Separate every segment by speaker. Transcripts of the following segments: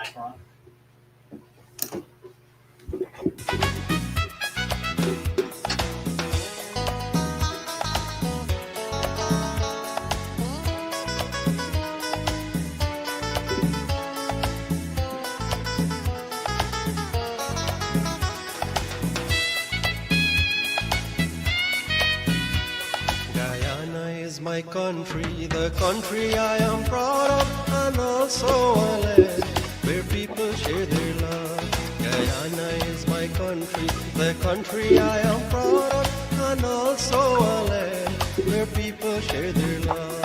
Speaker 1: Mic on.
Speaker 2: Guyana is my country, the country I am proud of, and also a land where people share their love. Guyana is my country, the country I am proud of, and also a land where people share their love.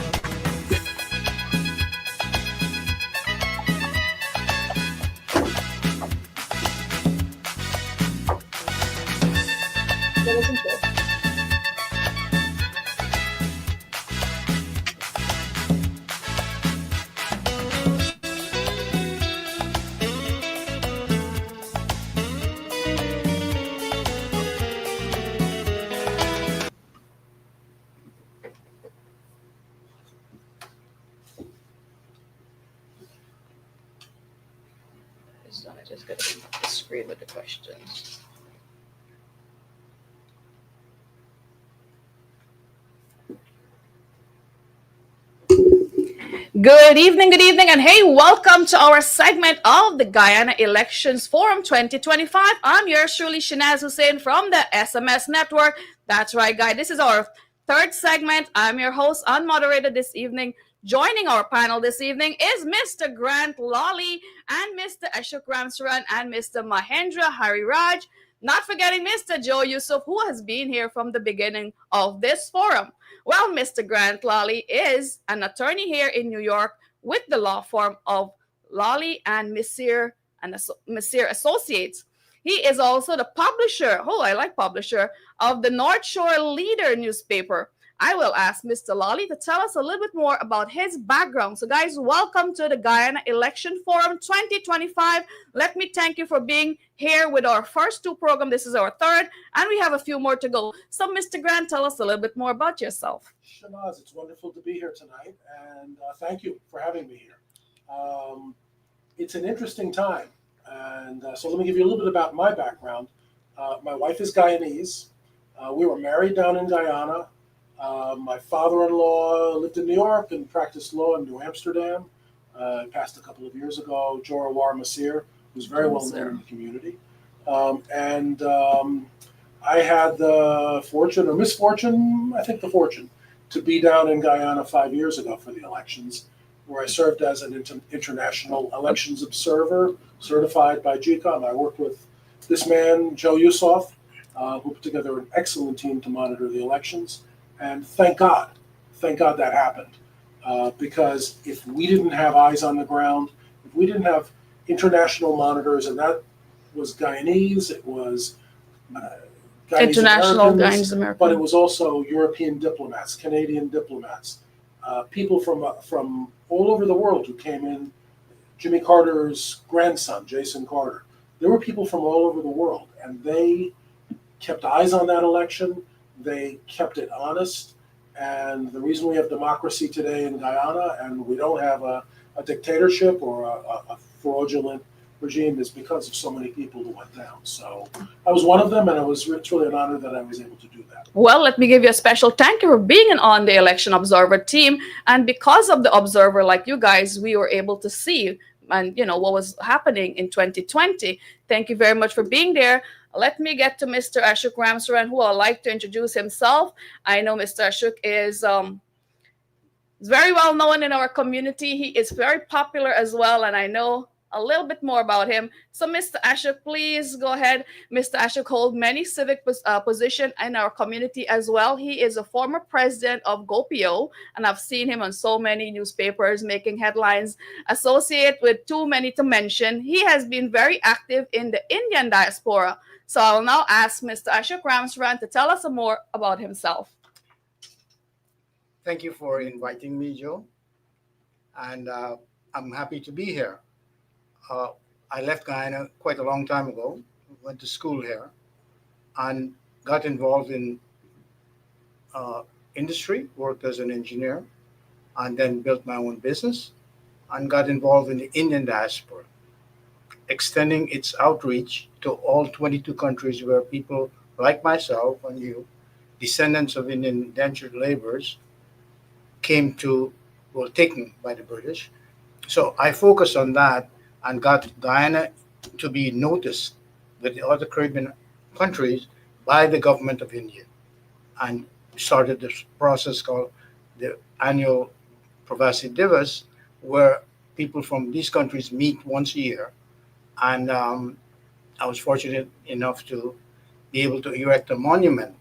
Speaker 3: Just gonna the screen with the questions. Good evening, and hey, welcome to our segment of the Guyana Elections Forum 2025. I'm yours truly, Shanaz Hussein from the SMS Network. That's right, guys. This is our third segment. I'm your host and moderator this evening. Joining our panel this evening is Mr. Grant Lawley and Mr. Ashok Ramsaran and Mr. Mahendra Hariraj. Not forgetting Mr. Joe Yusuf, who has been here from the beginning of this forum. Well, Mr. Grant Lawley is an attorney here in New York with the law firm of Lawley and Messier Associates. He is also the publisher, I like publisher, of the North Shore Leader newspaper. I will ask Mr. Lawley to tell us a little bit more about his background. So, guys, welcome to the Guyana Election Forum 2025. Let me thank you for being here with our first two programs. This is our third, and we have a few more to go. So, Mr. Grant, tell us a little bit more about yourself.
Speaker 4: Shanaz, it's wonderful to be here tonight, and thank you for having me here. It's an interesting time, and so let me give you a little bit about my background. My wife is Guyanese. We were married down in Guyana. My father-in-law lived in New York and practiced law in New Amsterdam. Passed a couple of years ago. Jorawar Masir, who's very well known in the community. I had the fortune or misfortune, I think the fortune, to be down in Guyana 5 years ago for the elections, where I served as an international elections observer certified by GCOM. I worked with this man, Joe Yusuf, who put together an excellent team to monitor the elections. And thank God that happened. Because if we didn't have eyes on the ground, if we didn't have international monitors, and that was Guyanese, it was Guyanese
Speaker 3: International
Speaker 4: Americans,
Speaker 3: Guyanese Americans,
Speaker 4: but it was also European diplomats, Canadian diplomats, people from all over the world who came in. Jimmy Carter's grandson, Jason Carter. There were people from all over the world, and they kept eyes on that election. They kept it honest, and the reason we have democracy today in Guyana and we don't have a dictatorship or a fraudulent regime is because of so many people who went down. So I was one of them, and it's really an honor that I was able to do that.
Speaker 3: Well, let me give you a special thank you for being on the election observer team. And because of the observer like you guys, we were able to see what was happening in 2020. Thank you very much for being there. Let me get to Mr. Ashok Ramsaran, who I'd like to introduce himself. I know Mr. Ashok is very well known in our community. He is very popular as well, and I know a little bit more about him. So, Mr. Ashok, please go ahead. Mr. Ashok holds many civic positions in our community as well. He is a former president of GoPio, and I've seen him on so many newspapers making headlines associated with too many to mention. He has been very active in the Indian diaspora. So I'll now ask Mr. Ashok Ramsaran to tell us some more about himself.
Speaker 1: Thank you for inviting me, Joe. And I'm happy to be here. I left Guyana quite a long time ago, went to school here, and got involved in industry, worked as an engineer, and then built my own business, and got involved in the Indian diaspora. extending its outreach to all 22 countries where people like myself and you, descendants of Indian indentured laborers, were taken by the British. So I focused on that and got Guyana to be noticed with the other Caribbean countries by the government of India, and started this process called the annual Pravasi Divas, where people from these countries meet once a year. And I was fortunate enough to be able to erect a monument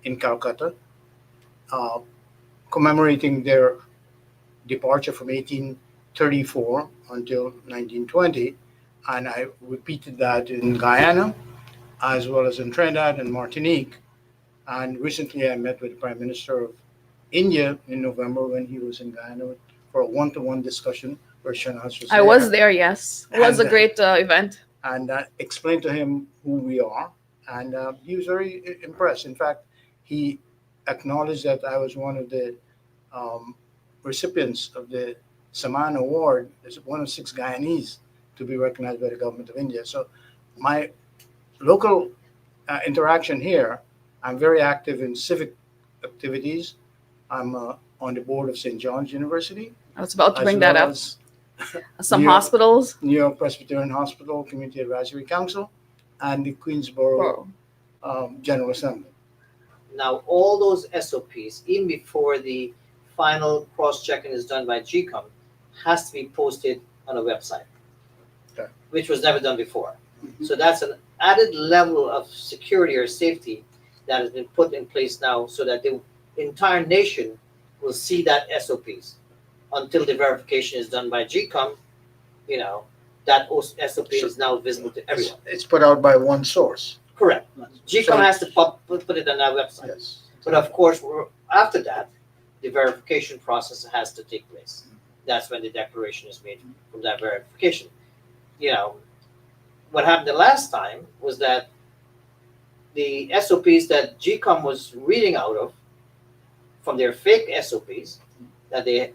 Speaker 1: in Calcutta, uh, commemorating their departure from 1834 until 1920. And I repeated that in Guyana as well as in Trinidad and Martinique. And recently I met with the Prime Minister of India in November when he was in Guyana for a one-to-one discussion where Shanaz was
Speaker 3: I
Speaker 1: there.
Speaker 3: was there, yes. It was a
Speaker 1: And,
Speaker 3: great event.
Speaker 1: and explained to him who we are. And he was very impressed. In fact, he acknowledged that I was one of the um, recipients of the Saman Award as one of 6 Guyanese to be recognized by the government of India. So my local interaction here, I'm very active in civic activities. I'm on the board of St. John's University,
Speaker 3: I was about to
Speaker 1: as
Speaker 3: bring that
Speaker 1: well
Speaker 3: up.
Speaker 1: as
Speaker 3: Some
Speaker 1: New York-
Speaker 3: hospitals.
Speaker 1: New York Presbyterian Hospital Community Advisory Council, and the Queensboro General Assembly.
Speaker 5: Now, all those SOPs, even before the final cross-checking is done by GCOM, has to be posted on a website,
Speaker 1: Okay.
Speaker 5: which was never done before. So that's an added level of security or safety that has been put in place now so that the entire nation will see that SOPs. Until the verification is done by GCOM, that SOP is now visible to everyone.
Speaker 1: It's put out by one source.
Speaker 5: Correct. GCOM
Speaker 1: So-
Speaker 5: has to put it on our website.
Speaker 1: Yes.
Speaker 5: But of course, after that, the verification process has to take place. That's when the declaration is made from that verification. What happened the last time was that the SOPs that GCOM was reading out of, from their fake SOPs, that they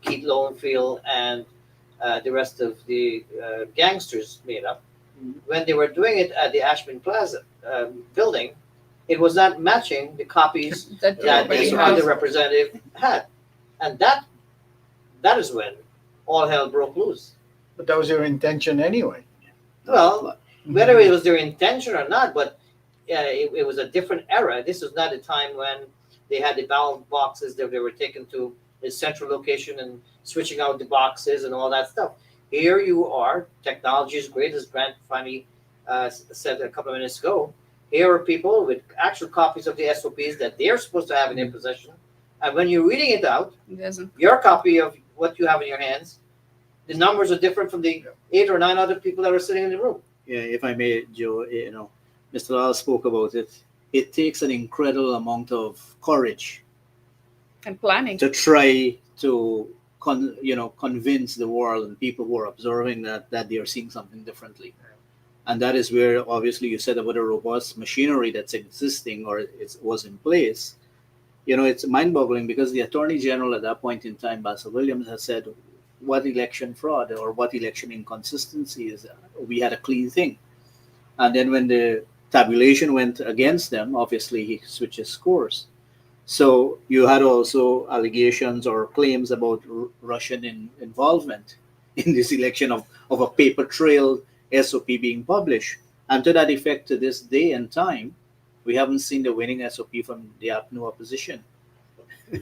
Speaker 5: Keith Lowenfield and the rest of the gangsters made up, when they were doing it at the Ashman Plaza building, it was not matching the copies
Speaker 3: That
Speaker 5: that
Speaker 3: everybody
Speaker 5: the
Speaker 3: has.
Speaker 5: other representative had. And that is when all hell broke loose.
Speaker 1: But that was your intention anyway.
Speaker 5: Well, whether it was their intention or not, but it was a different era. This was not a time when they had the ballot boxes that they were taken to a central location and switching out the boxes and all that stuff. Here you are, technology is great, as Grant finally said a couple of minutes ago. Here are people with actual copies of the SOPs that they're supposed to have in their possession. And when you're reading it out,
Speaker 3: It doesn't.
Speaker 5: your copy of what you have in your hands, the numbers are different from the 8 or 9 other people that are sitting in the room.
Speaker 6: Yeah, if I may, Joe, Mr. Lal spoke about it. It takes an incredible amount of courage
Speaker 3: And planning.
Speaker 6: to try to convince the world and people who are observing that they are seeing something differently. And that is where, obviously, you said about a robust machinery that's existing or was in place. It's mind-boggling because the Attorney General at that point in time, Basil Williams, has said, what election fraud or what election inconsistency is that? We had a clean thing. And then when the tabulation went against them, obviously he switches course. So you had also allegations or claims about Russian involvement in this election of a paper trail SOP being published. And to that effect, to this day and time, we haven't seen the winning SOP from the APNU opposition.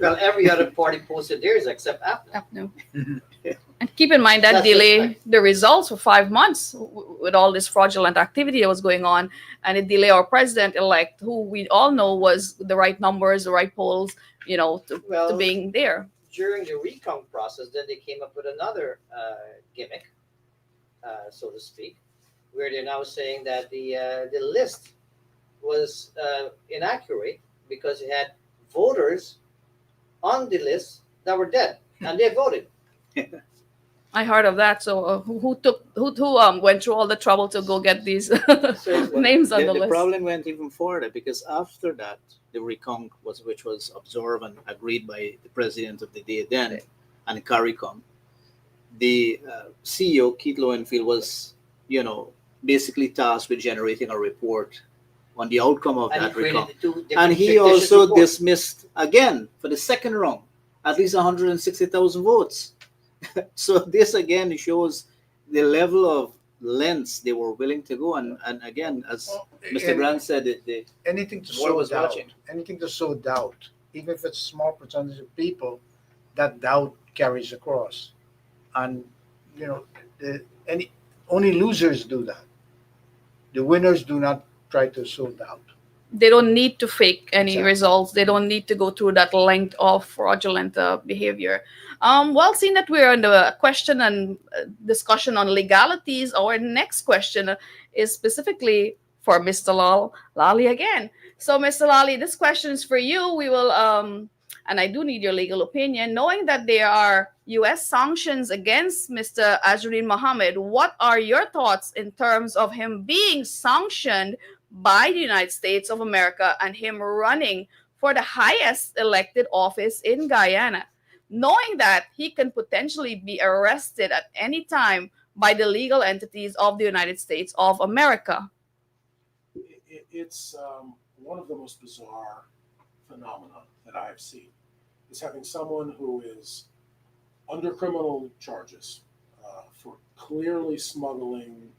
Speaker 5: Well, every other party posted theirs except APNA.
Speaker 3: No. And keep in mind that
Speaker 5: That's just
Speaker 3: delay
Speaker 5: like-
Speaker 3: the results for 5 months with all this fraudulent activity that was going on, and it delay our president-elect, who we all know was the right numbers, the right polls, to
Speaker 5: Well,
Speaker 3: being there.
Speaker 5: during the recount process, then they came up with another gimmick, so to speak, where they're now saying that the list was inaccurate because it had voters on the list that were dead, and they voted.
Speaker 3: I heard of that. So who went through all the trouble to go get these names on the
Speaker 6: The
Speaker 3: list?
Speaker 6: problem went even further because after that, the recount which was observed and agreed by the president of the day then and CARICOM, the CEO Keith Lowenfield was basically tasked with generating a report on the outcome of
Speaker 5: And he
Speaker 6: that
Speaker 5: created
Speaker 6: recount.
Speaker 5: the two different
Speaker 6: And he
Speaker 5: fictitious
Speaker 6: also
Speaker 5: reports.
Speaker 6: dismissed again for the second round at least 160,000 votes. So this again shows the level of lengths they were willing to go. And again, as
Speaker 1: Well,
Speaker 6: Mr. Grant said,
Speaker 1: anything to
Speaker 6: War
Speaker 1: sow
Speaker 6: was
Speaker 1: doubt,
Speaker 6: watching.
Speaker 1: anything to sow doubt, even if it's a small percentage of people, that doubt carries across. And any only losers do that. The winners do not try to sow doubt.
Speaker 3: They don't need to fake any
Speaker 1: Exactly.
Speaker 3: results. They don't need to go through that length of fraudulent behavior. Well, seeing that we're on the question and discussion on legalities, our next question is specifically for Mr. Lally again. So, Mr. Lally, this question is for you. We will, and I do need your legal opinion. Knowing that there are U.S. sanctions against Mr. Azruddin Mohammed, what are your thoughts in terms of him being sanctioned by the United States of America and him running for the highest elected office in Guyana, knowing that he can potentially be arrested at any time by the legal entities of the United States of America?
Speaker 4: It's one of the most bizarre phenomena that I have seen is having someone who is under criminal charges for clearly smuggling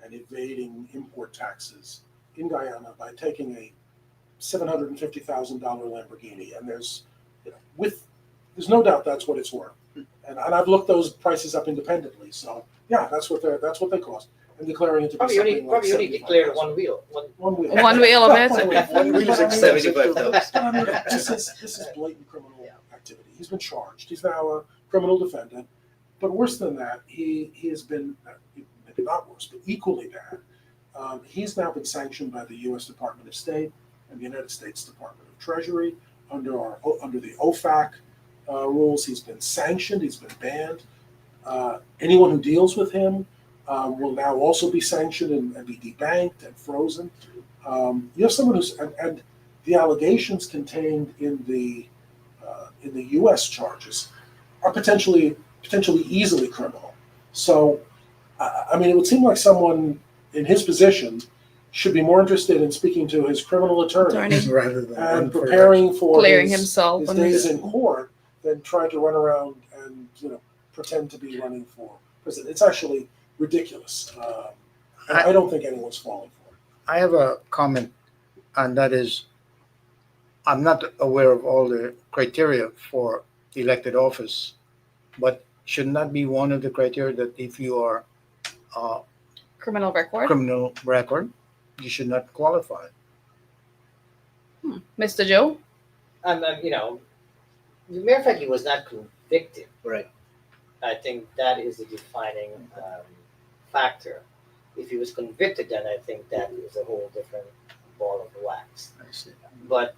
Speaker 4: and evading import taxes in Guyana by taking a $750,000 Lamborghini, and there's no doubt that's what it's worth. And I've looked those prices up independently, so yeah, that's what they cost. And declaring it to be
Speaker 5: Probably only,
Speaker 4: something like
Speaker 5: probably only declared one wheel.
Speaker 4: one wheel.
Speaker 3: One wheel of it.
Speaker 1: One wheel is
Speaker 4: But I mean,
Speaker 1: expensive too.
Speaker 6: 75,000.
Speaker 4: But I mean, this is blatant criminal activity. He's been charged. He's now a criminal defendant. But worse than that, he has been, maybe not worse, but equally bad. He's now been sanctioned by the U.S. Department of State and the United States Department of Treasury under the OFAC rules. He's been sanctioned. He's been banned. Anyone who deals with him will now also be sanctioned and be debanked and frozen. You have someone who's and the allegations contained in the U.S. charges are potentially easily criminal. So, I mean, it would seem like someone in his position should be more interested in speaking to his criminal attorney
Speaker 1: Rather than run
Speaker 4: and
Speaker 1: for
Speaker 4: preparing for
Speaker 3: Clearing
Speaker 4: his
Speaker 3: himself.
Speaker 4: his
Speaker 3: on
Speaker 4: days
Speaker 3: this.
Speaker 4: in court than trying to run around and pretend to be running for president. It's actually ridiculous. And I don't think anyone's falling for it.
Speaker 1: I have a comment, and that is, I'm not aware of all the criteria for elected office, but should not be one of the criteria that if you are
Speaker 3: Criminal record.
Speaker 1: criminal record, you should not qualify.
Speaker 3: Mr. Joe?
Speaker 5: The mere fact he was not convicted,
Speaker 6: Right.
Speaker 5: I think that is a defining factor. If he was convicted, then I think that is a whole different ball of wax.
Speaker 1: I see.
Speaker 5: But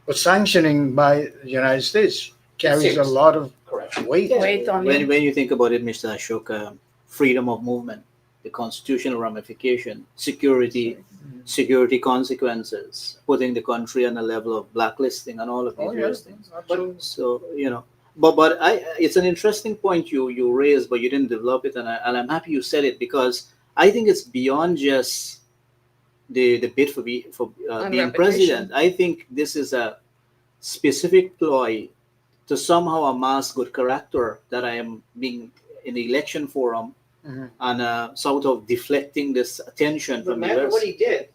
Speaker 1: But sanctioning by the United States carries a
Speaker 5: Serious.
Speaker 1: lot of
Speaker 5: correct.
Speaker 1: weight.
Speaker 3: Wait on you.
Speaker 6: When you think about it, Mr. Ashoka, freedom of movement, the constitutional ramification, security consequences, putting the country on a level of blacklisting and all of these
Speaker 1: Oh,
Speaker 6: various
Speaker 1: yes,
Speaker 6: things.
Speaker 1: absolutely.
Speaker 6: So but it's an interesting point you raised, but you didn't develop it, and I'm happy you said it because I think it's beyond just the bid for being
Speaker 3: reputation.
Speaker 6: president. I think this is a specific ploy to somehow amass good character that I am being in the election forum
Speaker 1: Mhm.
Speaker 6: and sort of deflecting this attention from the
Speaker 5: Remember
Speaker 6: US.
Speaker 5: what he did?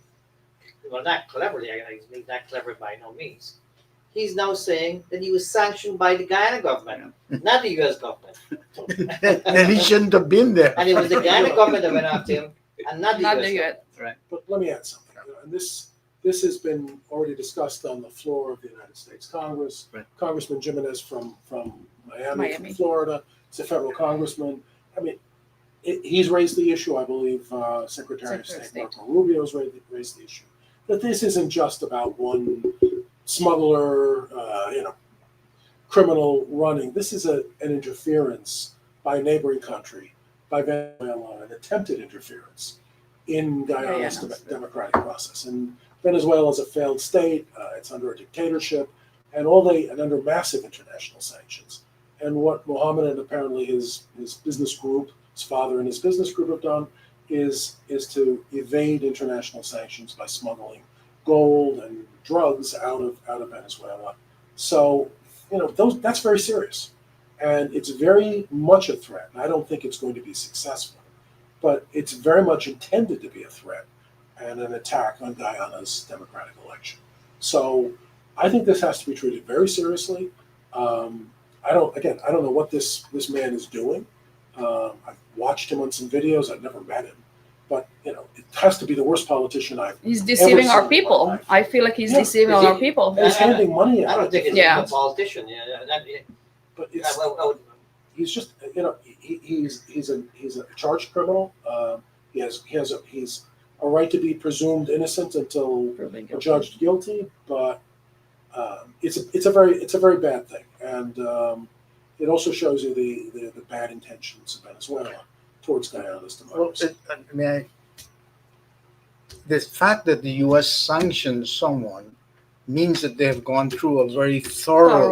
Speaker 5: Well, not cleverly. He's not clever by no means. He's now saying that he was sanctioned by the Guyana government, not the U.S. government.
Speaker 1: And he shouldn't have been there.
Speaker 5: And it was the Guyana government that went after him, and not the
Speaker 3: Not
Speaker 5: U.S.
Speaker 3: the
Speaker 5: government.
Speaker 3: US.
Speaker 4: But let me add something. And this has been already discussed on the floor of the United States Congress.
Speaker 6: Right.
Speaker 4: Congressman Jimenez from Miami,
Speaker 3: Miami.
Speaker 4: from Florida, is a federal congressman. I mean, he's raised the issue. I believe Secretary of State Marco Rubio has raised the issue that this isn't just about one smuggler, criminal running. This is an interference by a neighboring country, by Venezuela, an attempted interference in Guyana's democratic process. And Venezuela is a failed state. It's under a dictatorship, and under massive international sanctions. And what Mohammed and apparently his business group his father and his business group have done, is to evade international sanctions by smuggling gold and drugs out of Venezuela. So, that's very serious, and it's very much a threat. And I don't think it's going to be successful, but it's very much intended to be a threat and an attack on Guyana's democratic election. So, I think this has to be treated very seriously. I don't know what this man is doing. I've watched him on some videos. I've never met him, but it has to be the worst politician I've.
Speaker 3: He's deceiving
Speaker 4: ever
Speaker 3: our
Speaker 4: seen in my
Speaker 3: people.
Speaker 4: life.
Speaker 3: I feel like he's
Speaker 4: Yeah.
Speaker 3: deceiving
Speaker 5: Is he-
Speaker 3: our people.
Speaker 4: And he's handing money out.
Speaker 5: I don't think it's
Speaker 3: Yeah.
Speaker 5: a politician.
Speaker 4: But it's
Speaker 5: I would,
Speaker 4: he's just he's a charged criminal. He's a right to be presumed innocent until
Speaker 3: Proving guilty.
Speaker 4: judged guilty. But it's a very bad thing, and it also shows you the bad intentions of Venezuela towards Guyana's
Speaker 1: Well,
Speaker 4: democracy.
Speaker 1: the fact that the U.S. sanctions someone means that they have gone through a very thorough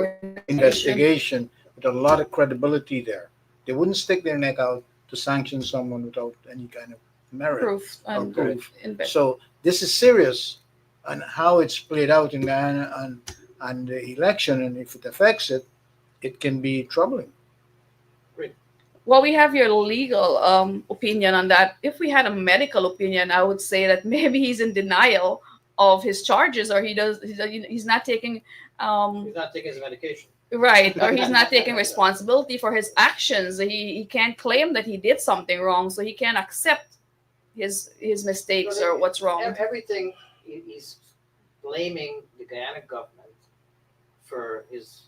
Speaker 1: investigation with a lot of credibility there. They wouldn't stick their neck out to sanction someone without any kind of merit
Speaker 3: Proof
Speaker 1: or
Speaker 3: and
Speaker 1: proof.
Speaker 3: invest.
Speaker 1: So this is serious, and how it's played out in Guyana and the election, and if it affects it, it can be troubling.
Speaker 3: Well, we have your legal opinion on that. If we had a medical opinion, I would say that maybe he's in denial of his charges, or he's not taking
Speaker 5: he's not taking his medication.
Speaker 3: right, or he's not taking responsibility for his actions. He can't claim that he did something wrong, so he can't accept his mistakes or what's wrong.
Speaker 5: Everything he's blaming the Guyana government for his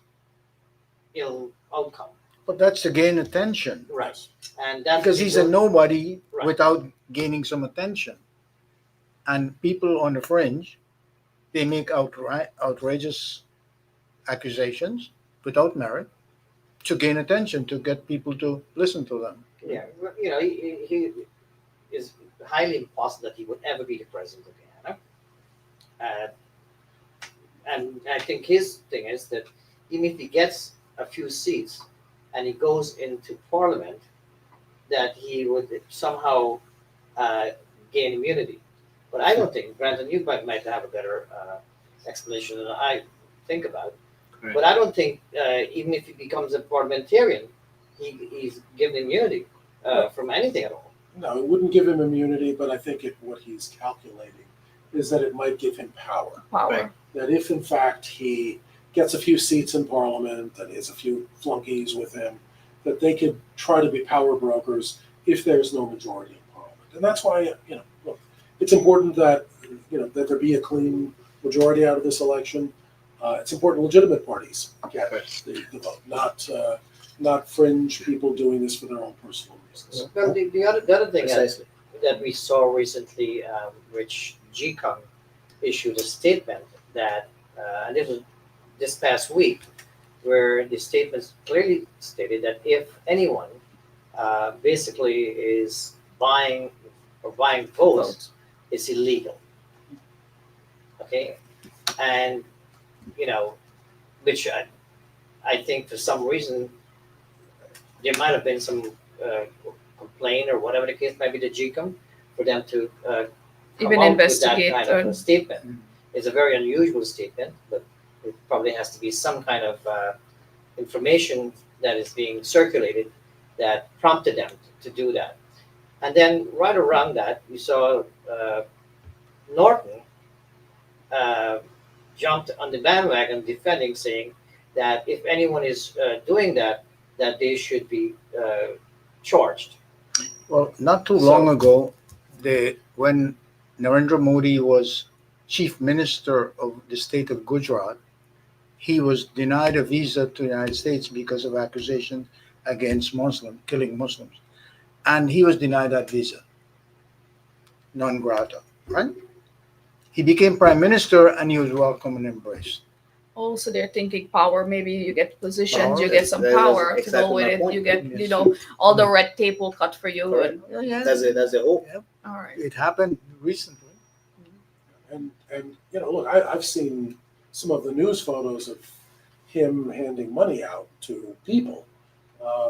Speaker 5: ill outcome.
Speaker 1: But that's to gain attention.
Speaker 5: Right. And that's
Speaker 1: Because he's a nobody
Speaker 5: Right.
Speaker 1: without gaining some attention. And people on the fringe, they make outrageous accusations without merit to gain attention, to get people to listen to them.
Speaker 5: Yeah, he is highly impossible that he would ever be the president of Guyana. And I think his thing is that even if he gets a few seats and he goes into parliament, that he would somehow gain immunity. But I don't think, Brandon, you might have a better explanation than I think about.
Speaker 6: Right.
Speaker 5: But I don't think even if he becomes a parliamentarian, he's given immunity from anything at all.
Speaker 4: No, it wouldn't give him immunity, but I think what he's calculating is that it might give him power.
Speaker 3: Power.
Speaker 6: Right.
Speaker 4: That if in fact he gets a few seats in parliament and he has a few flunkies with him, that they could try to be power brokers if there's no majority in parliament. And that's why, look, it's important that, that there be a clean majority out of this election. It's important legitimate parties get the vote, not fringe people doing this for their own personal reasons.
Speaker 5: Well, the other thing
Speaker 6: Precisely.
Speaker 5: that we saw recently, which GCOM issued a statement that, and this was this past week, where the statements clearly stated that if anyone basically is buying votes, it's illegal. Okay, and which I think for some reason there might have been some complaint or whatever the case might be to GCOM for them to come
Speaker 3: Even
Speaker 5: out
Speaker 3: investigate
Speaker 5: with that kind of
Speaker 3: or-
Speaker 5: a statement. It's a very unusual statement, but it probably has to be some kind of information that is being circulated that prompted them to do that. And then right around that, we saw Norton jumped on the bandwagon defending, saying that if anyone is doing that, that they should be charged.
Speaker 1: Well, not too long ago, when Narendra Modi was chief minister of the state of Gujarat, he was denied a visa to the United States because of accusations against killing Muslims. And he was denied that visa, non grata, right? He became prime minister and he was welcome and embraced.
Speaker 3: Also, they're thinking power. Maybe you get positions,
Speaker 1: Power,
Speaker 3: you get some
Speaker 6: that was
Speaker 3: power to
Speaker 6: exactly
Speaker 3: go with
Speaker 6: my
Speaker 3: it.
Speaker 6: point.
Speaker 3: You get,
Speaker 1: Yes.
Speaker 3: all the red tape will cut for you.
Speaker 6: Correct.
Speaker 3: And,
Speaker 6: That's the hope.
Speaker 3: all right.
Speaker 1: It happened recently.
Speaker 4: And look, I've seen some of the news photos of him handing money out to people,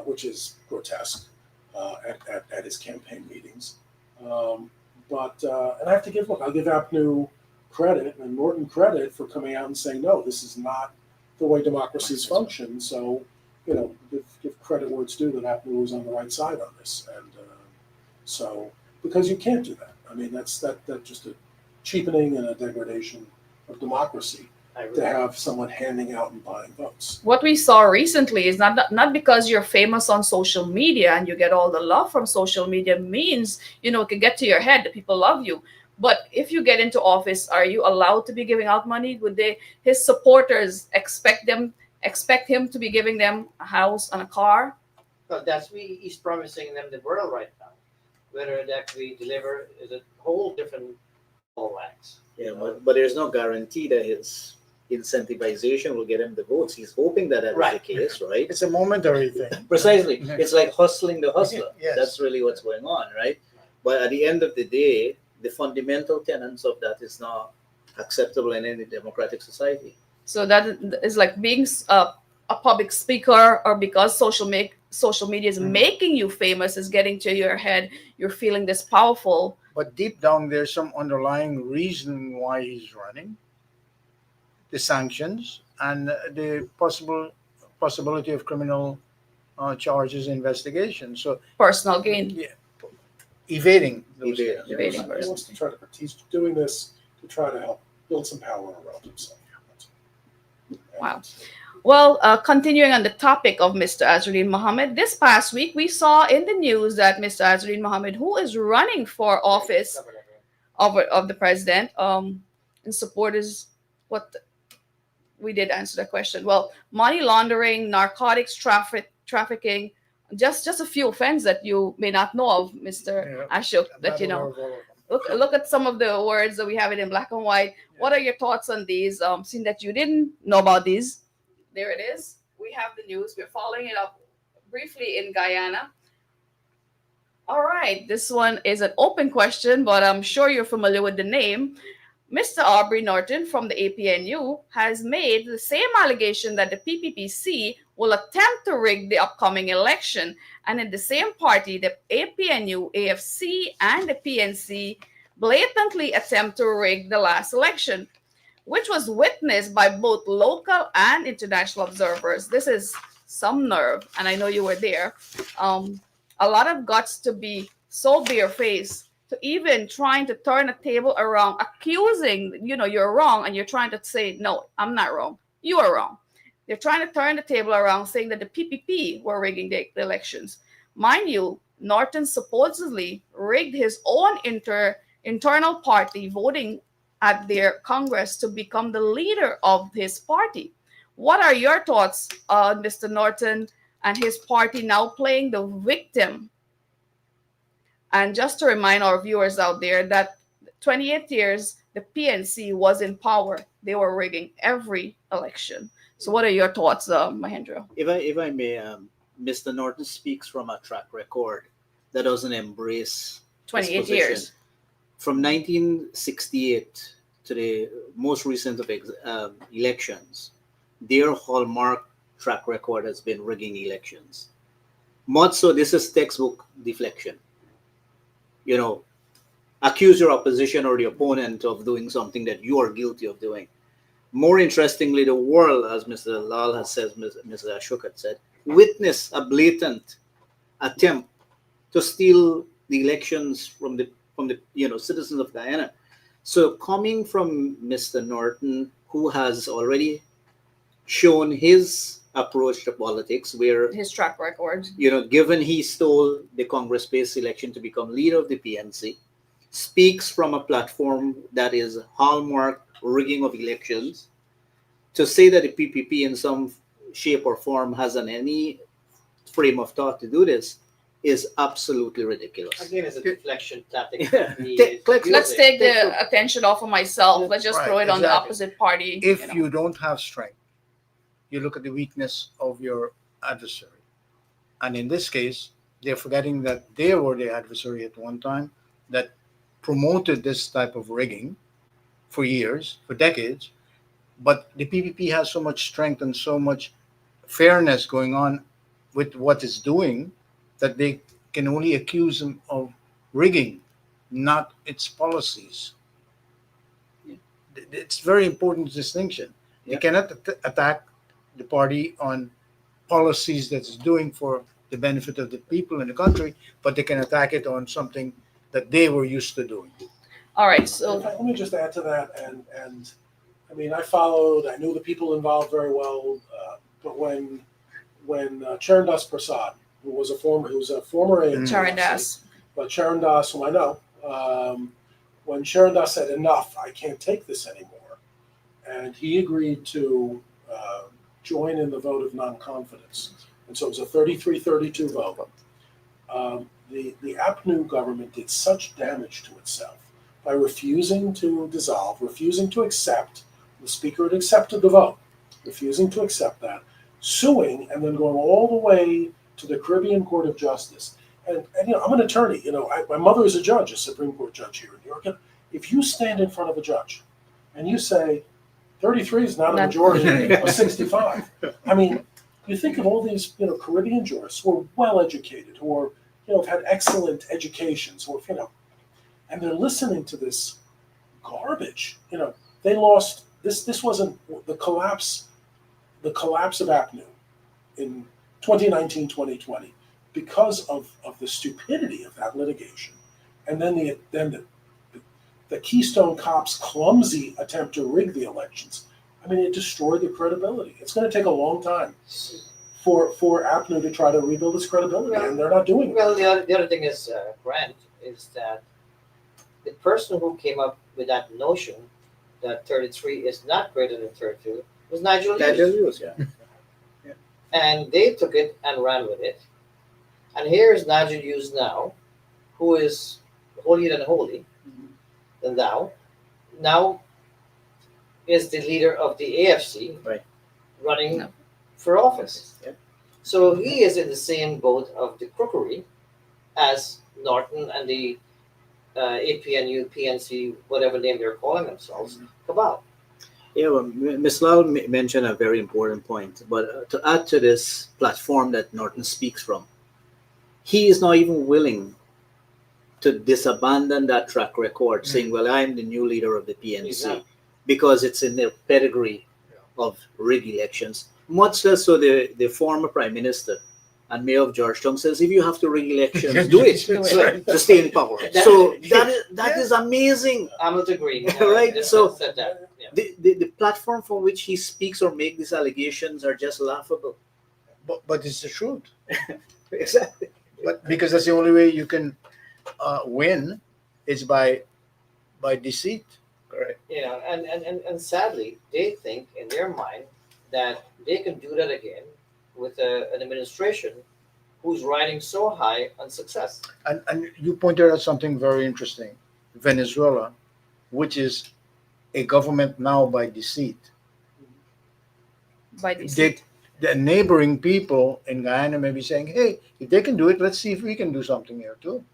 Speaker 4: which is grotesque. at his campaign meetings. And I have to I'll give Apnew credit and Norton credit for coming out and saying, no, this is not the way democracies function. So, give credit where it's due that Apnew was on the right side on this. And so, because you can't do that. I mean, that's just a cheapening and a degradation of democracy to have someone handing out and buying votes.
Speaker 3: What we saw recently is not because you're famous on social media and you get all the love from social media means it can get to your head that people love you. But if you get into office, are you allowed to be giving out money? Would his supporters expect him to be giving them a house and a car?
Speaker 5: Well, he's promising them the world right now. Whether that we deliver is a whole different ball wax.
Speaker 6: Yeah, but there's no guarantee that his incentivization will get him the votes. He's hoping that is the case, right?
Speaker 1: It's a momentary thing.
Speaker 6: Precisely. It's like hustling the hustler.
Speaker 1: Yes.
Speaker 6: That's really what's going on, right? But at the end of the day, the fundamental tenets of that is not acceptable in any democratic society.
Speaker 3: So that is like being a public speaker, or because social media is making you famous, is getting to your head. You're feeling this powerful.
Speaker 1: But deep down, there's some underlying reason why he's running. The sanctions and the possibility of criminal charges, investigation. So
Speaker 3: Personal gain.
Speaker 1: yeah, evading those
Speaker 6: Evading.
Speaker 1: things.
Speaker 3: Evading.
Speaker 4: He wants to try to. He's doing this to try to help build some power around himself.
Speaker 3: Wow. Well, continuing on the topic of Mr. Azruddin Mohammed, this past week we saw in the news that Mr. Azruddin Mohammed, who is running for office of the president, and supporters, we did answer that question. Well, money laundering, narcotics trafficking, just a few offenses that you may not know of, Mr. Ashok, that
Speaker 1: I'm not aware of all of them.
Speaker 3: Look at some of the words that we have it in black and white. What are your thoughts on these? Seeing that you didn't know about these, there it is. We have the news. We're following it up briefly in Guyana. All right, this one is an open question, but I'm sure you're familiar with the name. Mr. Aubrey Norton from the APNU has made the same allegation that the PPPC will attempt to rig the upcoming election. And in the same party, the APNU, AFC, and the PNC blatantly attempt to rig the last election, which was witnessed by both local and international observers. This is some nerve, and I know you were there. A lot of guts to be so barefaced, to even trying to turn a table around, accusing, you're wrong, and you're trying to say, no, I'm not wrong. You are wrong. They're trying to turn the table around, saying that the PPP were rigging the elections. Mind you, Norton supposedly rigged his own internal party voting at their Congress to become the leader of his party. What are your thoughts on Mr. Norton and his party now playing the victim? And just to remind our viewers out there that 28 years, the PNC was in power. They were rigging every election. So what are your thoughts, Mahendra?
Speaker 6: If I may, Mr. Norton speaks from a track record that doesn't embrace
Speaker 3: 28 years.
Speaker 6: From 1968 to the most recent of elections, their hallmark track record has been rigging elections. Much so, this is textbook deflection. Accuse your opposition or the opponent of doing something that you are guilty of doing. More interestingly, the world, as Mr. Lal has said, Mr. Ashok had said, witnessed a blatant attempt to steal the elections from the citizens of Guyana. So coming from Mr. Norton, who has already shown his approach to politics, where
Speaker 3: His track record.
Speaker 6: given he stole the Congress-based election to become leader of the PNC, speaks from a platform that is hallmark rigging of elections, to say that the PPP in some shape or form has any frame of thought to do this is absolutely ridiculous.
Speaker 5: Again, it's a deflection tactic.
Speaker 6: Yeah.
Speaker 3: Let's take the attention off of myself. Let's just
Speaker 1: Right,
Speaker 3: throw it on the
Speaker 1: exactly.
Speaker 3: opposite party.
Speaker 1: If you don't have strength, you look at the weakness of your adversary. And in this case, they're forgetting that they were the adversary at one time that promoted this type of rigging for years, for decades. But the PPP has so much strength and so much fairness going on with what it's doing that they can only accuse them of rigging, not its policies.
Speaker 6: Yeah.
Speaker 1: It's very important distinction. You
Speaker 6: Yeah.
Speaker 1: cannot attack the party on policies that it's doing for the benefit of the people in the country, but they can attack it on something that they were used to doing.
Speaker 3: All right,
Speaker 4: In
Speaker 3: so
Speaker 4: fact, let me just add to that, and I mean, I knew the people involved very well, but when Charandas Prasad, who was a former aide,
Speaker 3: Charan Das.
Speaker 4: but Charandas, whom I know, when Charandas said enough, I can't take this anymore, and he agreed to join in the vote of non-confidence, and so it was a 33-32 vote. The APNU government did such damage to itself by refusing to dissolve, refusing to accept. The speaker had accepted the vote, refusing to accept that, suing, and then going all the way to the Caribbean Court of Justice. And I'm an attorney. My mother is a judge, a Supreme Court judge here in New York. And if you stand in front of a judge and you say 33 is not a majority of 65, I mean, you think of all these Caribbean jurists who are well educated, who are have had excellent educations, who are and they're listening to this garbage. They lost this. This wasn't the collapse. The collapse of APNU in 2019, 2020, because of the stupidity of that litigation, and then the Keystone Cops' clumsy attempt to rig the elections. I mean, it destroyed the credibility. It's going to take a long time for APNU to try to rebuild its credibility, and they're not doing it.
Speaker 5: Well, the other thing is, Grant, is that the person who came up with that notion that 33 is not greater than 32 was Nigel Lewis.
Speaker 6: Yeah.
Speaker 5: And they took it and ran with it. And here is Nigel Hughes now, who is holier than holy than thou, now is the leader of the AFC,
Speaker 6: Right.
Speaker 5: running
Speaker 3: No.
Speaker 5: for office.
Speaker 6: Yep.
Speaker 5: So he is in the same boat of the crookery as Norton and the APNU, PNC, whatever name they're calling themselves, cabal.
Speaker 6: Yeah, well, Ms. Lal mentioned a very important point. But to add to this platform that Norton speaks from, he is not even willing to disabandon that track record, saying, "Well, I'm the new leader of the
Speaker 5: He's
Speaker 6: PNC,"
Speaker 5: not.
Speaker 6: because it's in their pedigree of rig elections. Much less so, the former prime minister and mayor of Georgetown says, if you have to rig elections, do it
Speaker 1: That's
Speaker 3: right.
Speaker 6: to stay in power. So that is amazing.
Speaker 5: Hamilton Green.
Speaker 6: Right,
Speaker 5: just
Speaker 6: so-
Speaker 5: said that. Yeah.
Speaker 6: The platform from which he speaks or makes these allegations are just laughable.
Speaker 1: But it's the truth.
Speaker 6: Exactly.
Speaker 1: But because that's the only way you can win is by deceit.
Speaker 6: Correct.
Speaker 5: And sadly, they think in their mind that they can do that again with an administration who's riding so high on success.
Speaker 1: And you pointed out something very interesting, Venezuela, which is a government now by deceit.
Speaker 3: By deceit.
Speaker 1: The neighboring people in Guyana may be saying, "Hey, if they can do it, let's see if we can do something here too."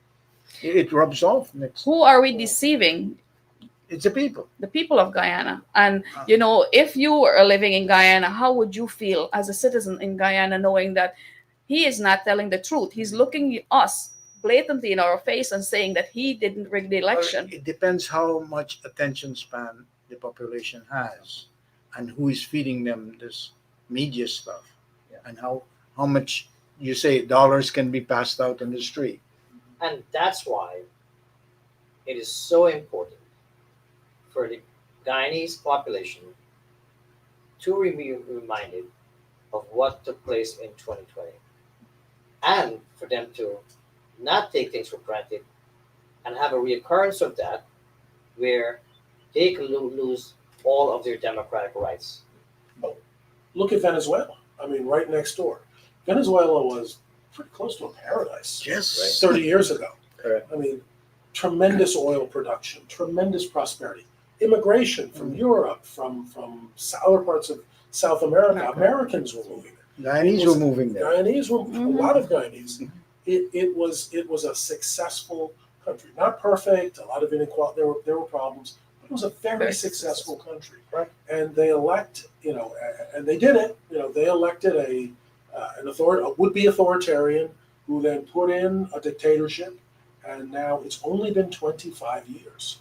Speaker 1: It rubs off next.
Speaker 3: Who are we deceiving?
Speaker 1: It's the people.
Speaker 3: The people of Guyana. And if you were living in Guyana, how would you feel as a citizen in Guyana knowing that he is not telling the truth? He's looking us blatantly in our face and saying that he didn't rig the election.
Speaker 1: Well, it depends how much attention span the population has, and who is feeding them this media stuff, and how much you say dollars can be passed out in the street.
Speaker 5: And that's why it is so important for the Guyanese population to be reminded of what took place in 2020, and for them to not take things for granted and have a reoccurrence of that where they can lose all of their democratic rights.
Speaker 4: Look at Venezuela. I mean, right next door. Venezuela was pretty close to a paradise
Speaker 1: Yes.
Speaker 4: 30 years ago.
Speaker 6: Correct.
Speaker 4: I mean, tremendous oil production, tremendous prosperity, immigration from Europe, from other parts of South America. Americans were moving there.
Speaker 1: Guyanese were moving there.
Speaker 4: Guyanese were a lot of Guyanese. It was a successful country. Not perfect, a lot of inequality. There were problems, but it was a very successful country.
Speaker 1: Right.
Speaker 4: And they elect, and they did it. They elected a would-be authoritarian who then put in a dictatorship, and now it's only been 25 years.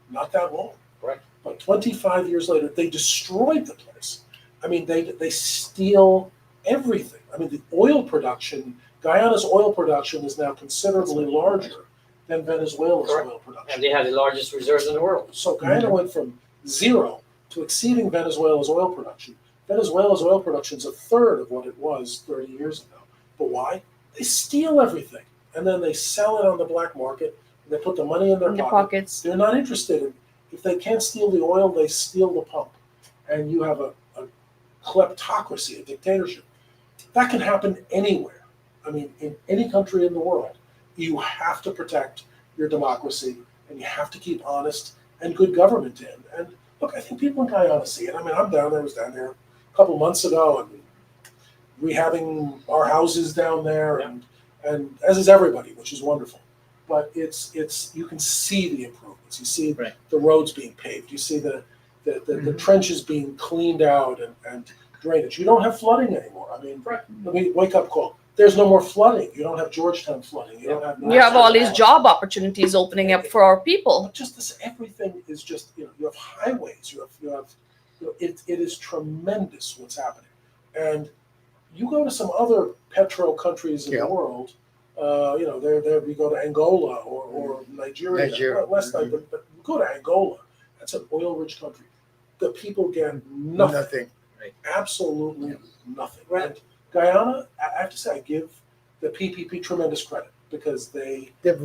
Speaker 4: Not that long.
Speaker 5: Right.
Speaker 4: But 25 years later, they destroyed the place. I mean, they steal everything. I mean, the oil production, Guyana's oil production is now considerably larger than Venezuela's
Speaker 5: Correct.
Speaker 4: oil production.
Speaker 5: And they have the largest reserves in the world.
Speaker 4: So Guyana went from zero to exceeding Venezuela's oil production. Venezuela's oil production is a third of what it was 30 years ago. But why? They steal everything, and then they sell it on the black market, and they put the money in their
Speaker 3: In the
Speaker 4: pocket.
Speaker 3: pockets.
Speaker 4: They're not interested in, if they can't steal the oil, they steal the pump. And you have a kleptocracy, a dictatorship. That can happen anywhere. I mean, in any country in the world, you have to protect your democracy, and you have to keep honest and good government in. And look, I think people in Guyana see it. I mean, I was down there a couple months ago, and rehabbing our houses down there, and as is everybody, which is wonderful. But it's you can see the improvements. You see
Speaker 6: Right.
Speaker 4: the roads being paved. You see the trenches being cleaned out and drainage. You don't have flooding anymore. I mean, let me wake up call. There's no more flooding. You don't have Georgetown flooding. You don't have.
Speaker 3: You have all these job opportunities opening up for our people.
Speaker 4: But just this, everything is just, you have highways. It is tremendous what's happening. And you go to some other petro countries in
Speaker 1: Yeah.
Speaker 4: the world. There we go to Angola or Nigeria.
Speaker 1: Nigeria.
Speaker 4: Less than, but you go to Angola. That's an oil-rich country. The people get nothing.
Speaker 1: Nothing.
Speaker 4: Absolutely nothing. And Guyana, I have to say, I give the PPP tremendous credit because they have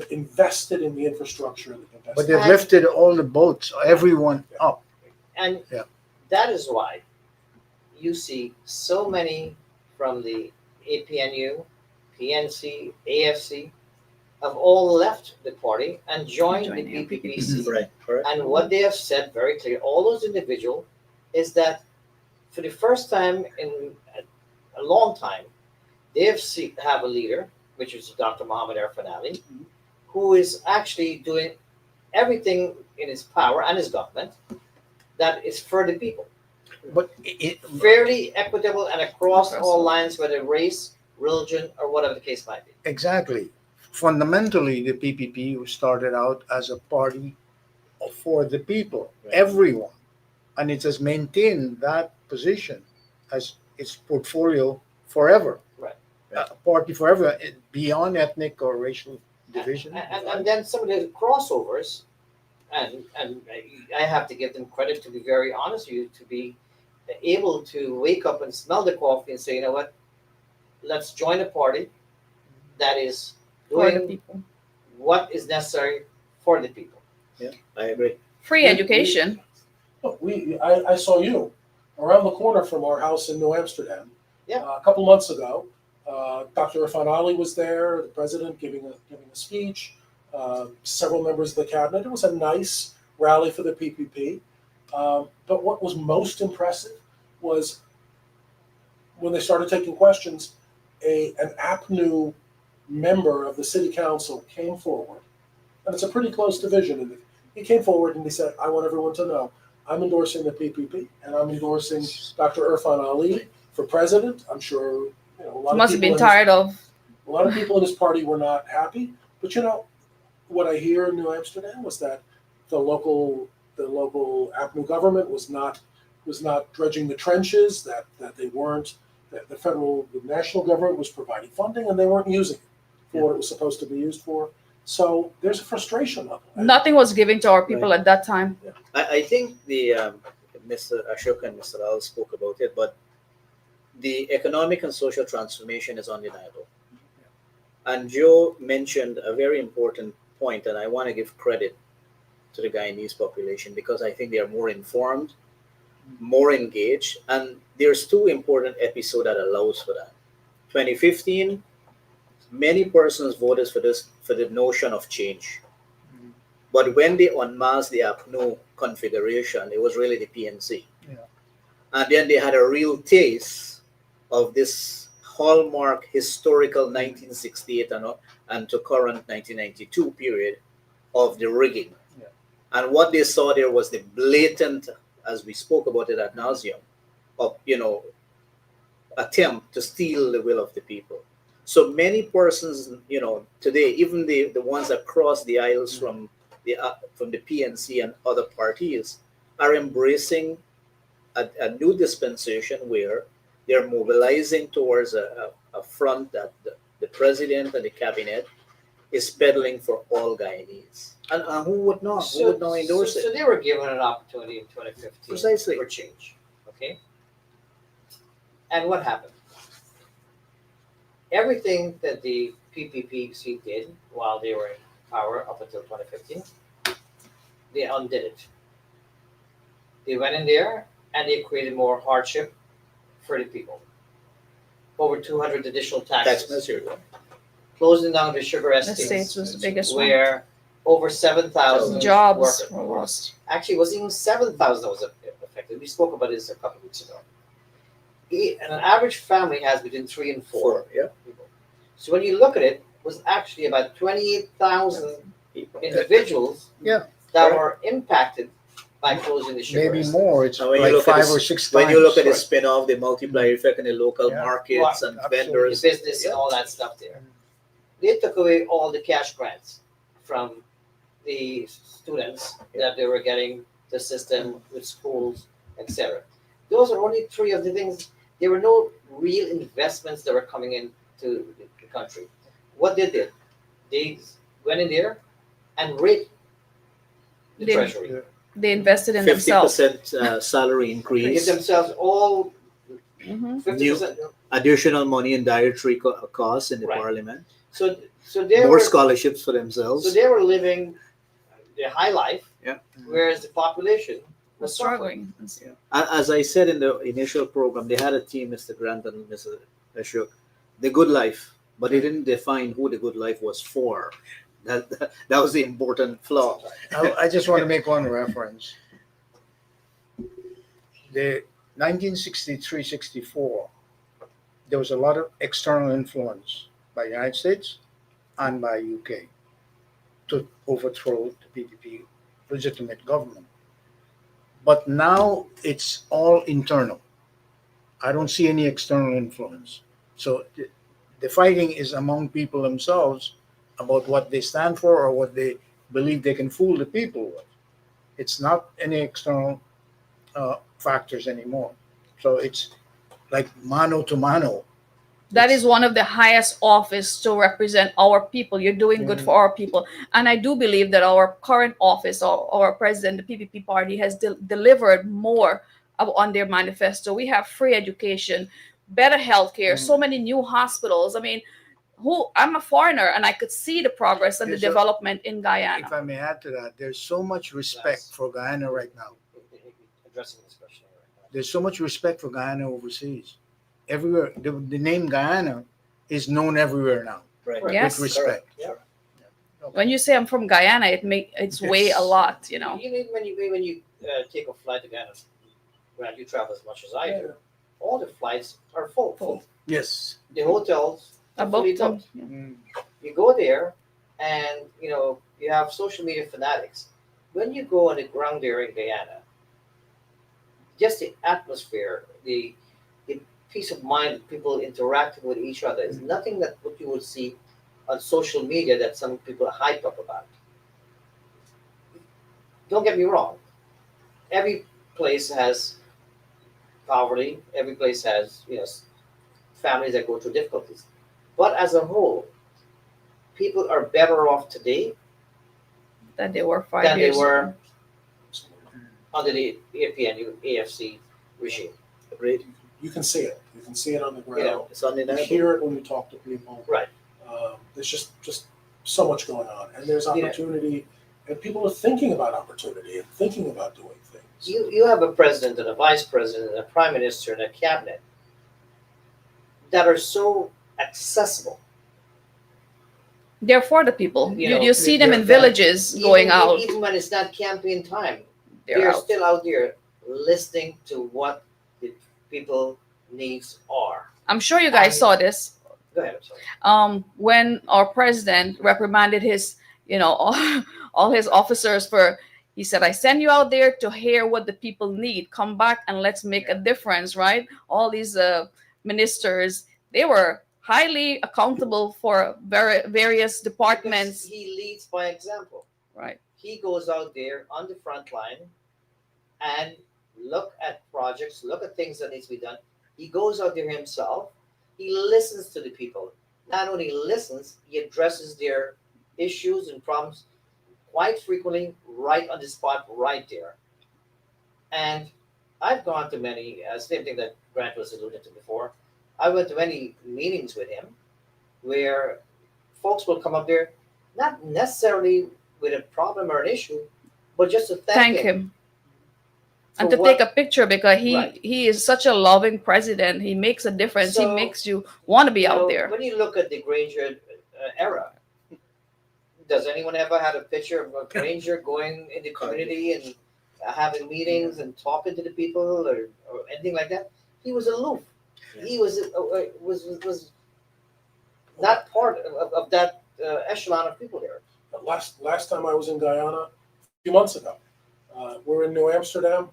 Speaker 4: invested in the infrastructure.
Speaker 1: But they've lifted all the boats, everyone up.
Speaker 5: And
Speaker 1: Yeah.
Speaker 5: that is why you see so many from the APNU, PNC, AFC have all left the party and joined the PPPC.
Speaker 6: Right. Correct.
Speaker 5: And what they have said very clearly, all those individuals, is that for the first time in a long time, they have a leader, which is Dr. Mohamed Irfan Ali, who is actually doing everything in his power and his government that is for the people.
Speaker 1: But
Speaker 5: Fairly equitable and across all lines, whether race, religion, or whatever the case might be.
Speaker 1: exactly. Fundamentally, the PPP started out as a party for the people,
Speaker 6: Right.
Speaker 1: everyone. And it has maintained that position as its portfolio forever.
Speaker 5: Right.
Speaker 1: A party forever, beyond ethnic or racial division.
Speaker 5: And then some of the crossovers, and I have to give them credit, to be very honest with you, to be able to wake up and smell the coffee and say, you know what, let's join a party that is
Speaker 3: For the
Speaker 5: doing
Speaker 3: people.
Speaker 5: what is necessary for the people.
Speaker 6: Yeah, I agree.
Speaker 3: Free education.
Speaker 4: Look, I saw you around the corner from our house in New Amsterdam.
Speaker 5: Yeah.
Speaker 4: A couple months ago. Dr. Irfan Ali was there, the president giving a speech. Several members of the cabinet. It was a nice rally for the PPP. But what was most impressive was when they started taking questions, an APNU member of the city council came forward, and it's a pretty close division. And he came forward and he said, "I want everyone to know I'm endorsing the PPP, and I'm endorsing Dr. Irfan Ali for president." I'm sure a lot
Speaker 3: Must
Speaker 4: of
Speaker 3: have
Speaker 4: people
Speaker 3: been tired of.
Speaker 4: a lot of people in his party were not happy. But what I hear in New Amsterdam was that the local APNU government was not dredging the trenches, that they weren't, that the national government was providing funding and they weren't using it for what it was supposed to be used for. So there's a frustration level.
Speaker 3: Nothing was given to our people at that time.
Speaker 6: I think the Mr. Ashok and Mr. Al spoke about it, but the economic and social transformation is undeniable. And Joe mentioned a very important point, and I want to give credit to the Guyanese population because I think they are more informed, more engaged, and there's two important episodes that allows for that. 2015, many persons voted for the notion of change. But when they unmasked the APNU configuration, it was really the PNC.
Speaker 1: Yeah.
Speaker 6: And then they had a real taste of this hallmark historical 1968 and to current 1992 period of the rigging.
Speaker 1: Yeah.
Speaker 6: And what they saw there was the blatant, as we spoke about it ad nauseum, of attempt to steal the will of the people. So many persons, today, even the ones across the aisles from the PNC and other parties, are embracing a new dispensation where they're mobilizing towards a front that the president and the cabinet is peddling for all Guyanese. And who would not? Who would not endorse
Speaker 5: So
Speaker 6: it?
Speaker 5: they were given an opportunity in 2015
Speaker 6: Precisely.
Speaker 5: for change. Okay? And what happened? Everything that the PPPC did while they were in power up until 2015, they undid it. They went in there and they created more hardship for the people. Over 200 additional
Speaker 6: Tax
Speaker 5: taxes,
Speaker 6: measure.
Speaker 5: closing down the sugar
Speaker 3: The
Speaker 5: estates,
Speaker 3: States was the biggest one.
Speaker 5: where over 7,000
Speaker 3: Jobs
Speaker 5: workers
Speaker 3: were lost.
Speaker 5: Actually, it was even 7,000 that was affected. We spoke about this a couple of weeks ago. And an average family has between 3 and 4
Speaker 6: Yeah.
Speaker 5: people. So when you look at it, it was actually about 28,000 individuals
Speaker 1: Yeah.
Speaker 5: that
Speaker 1: Right.
Speaker 5: were impacted by closing the sugar
Speaker 1: Maybe
Speaker 5: estate.
Speaker 1: more. It's
Speaker 6: And when you
Speaker 1: like
Speaker 6: look at
Speaker 1: 5
Speaker 6: this-
Speaker 1: or 6 times.
Speaker 6: When you look at the
Speaker 1: Right.
Speaker 6: spin-off, the multiplier effect in the local
Speaker 1: Yeah.
Speaker 6: markets and
Speaker 1: Absolutely.
Speaker 5: The
Speaker 6: vendors,
Speaker 5: business and all that stuff there. They took away all the cash grants from the students that they were getting the system with schools, etc. Those are only 3 of the things. There were no real investments that were coming into the country. What they did, they went in there and raped the
Speaker 3: They-
Speaker 5: treasury.
Speaker 3: They invested in themselves.
Speaker 6: 50% salary
Speaker 5: Give
Speaker 6: increase,
Speaker 5: themselves all
Speaker 3: Hmm
Speaker 5: 50%.
Speaker 6: additional money in dietary costs in the
Speaker 5: Right.
Speaker 6: parliament,
Speaker 5: So they
Speaker 6: more
Speaker 5: were
Speaker 6: scholarships for
Speaker 5: so
Speaker 6: themselves.
Speaker 5: they were living their high life,
Speaker 6: Yeah.
Speaker 5: whereas the population
Speaker 3: Was
Speaker 5: was suffering.
Speaker 3: struggling.
Speaker 6: As I said in the initial program, they had a team, Mr. Grant and Mr. Ashok, the good life, but they didn't define who the good life was for. That was the important flaw.
Speaker 1: I just want to make one reference. The 1963-64, there was a lot of external influence by the United States and by UK to overthrow the PPP legitimate government. But now it's all internal. I don't see any external influence. So the fighting is among people themselves about what they stand for or what they believe they can fool the people with. It's not any external factors anymore. So it's like mano to mano.
Speaker 3: That is one of the highest office to represent our people. You're doing good for our people. And I do believe that our current office, or our president, the PPP party, has delivered more on their manifesto. We have free education, better healthcare, so many new hospitals. I mean, I'm a foreigner and I could see the progress and the
Speaker 1: There's a-
Speaker 3: development in Guyana.
Speaker 1: If I may add to that, there's so much respect for Guyana right now.
Speaker 5: Addressing this question right now.
Speaker 1: There's so much respect for Guyana overseas. Everywhere, the name Guyana is known everywhere now
Speaker 6: Right.
Speaker 3: Yes.
Speaker 1: with respect.
Speaker 5: Yeah.
Speaker 3: When you say I'm from Guyana, it's way a lot,
Speaker 5: You know, when you take a flight to Ghana, when you travel as much as I do, all the flights are full.
Speaker 1: Yes.
Speaker 5: The hotels are
Speaker 3: Above
Speaker 5: fully
Speaker 3: them.
Speaker 5: booked.
Speaker 3: Yeah.
Speaker 5: You go there, and you have social media fanatics. When you go on the ground there in Guyana, just the atmosphere, the peace of mind, people interacting with each other is nothing that what you would see on social media that some people hype up about. Don't get me wrong. Every place has poverty. Every place has families that go through difficulties. But as a whole, people are better off today
Speaker 3: That they were 5
Speaker 5: than they
Speaker 3: years
Speaker 5: were
Speaker 3: ago.
Speaker 5: under the APNU AFC regime.
Speaker 6: Great.
Speaker 4: You can see it. You can see it on the ground.
Speaker 5: Yeah.
Speaker 6: It's
Speaker 4: You
Speaker 6: undeniable.
Speaker 4: hear it when you talk to people.
Speaker 5: Right.
Speaker 4: There's just so much going on, and there's
Speaker 5: Yeah.
Speaker 4: opportunity, and people are thinking about opportunity and thinking about doing things.
Speaker 5: You have a president and a vice president and a prime minister and a cabinet that are so accessible.
Speaker 3: They're for the people.
Speaker 5: You know,
Speaker 3: You see them in
Speaker 5: they're-
Speaker 3: villages going out.
Speaker 5: Even when it's not campaign time,
Speaker 3: They're
Speaker 5: they're
Speaker 3: out.
Speaker 5: still out there listening to what the people needs are.
Speaker 3: I'm sure you guys saw this.
Speaker 5: Go ahead. I'm sorry.
Speaker 3: When our president reprimanded his, all his officers he said, I send you out there to hear what the people need. Come back and let's make a difference, right? All these ministers, they were highly accountable for various
Speaker 5: Because
Speaker 3: departments.
Speaker 5: he leads by example.
Speaker 3: Right.
Speaker 5: He goes out there on the front line and look at projects, look at things that needs to be done. He goes out there himself. He listens to the people. Not only listens, he addresses their issues and problems quite frequently, right on the spot, right there. And I've gone to many, same thing that Grant was alluding to before. I went to many meetings with him where folks will come up there, not necessarily with a problem or an issue, but just to
Speaker 3: Thank
Speaker 5: him.
Speaker 3: him.
Speaker 5: for
Speaker 3: And to
Speaker 5: what-
Speaker 3: take a picture because
Speaker 5: Right.
Speaker 3: he is such a loving president. He makes a difference. He
Speaker 5: So,
Speaker 3: makes you want to be
Speaker 5: you
Speaker 3: out
Speaker 5: know,
Speaker 3: there.
Speaker 5: When you look at the Granger era, does anyone ever had a picture of a Granger going in the community and having meetings and talking to the people or anything like that? He was aloof. He was not part of that echelon of people there.
Speaker 4: But last time I was in Guyana, a few months ago, we're in New Amsterdam,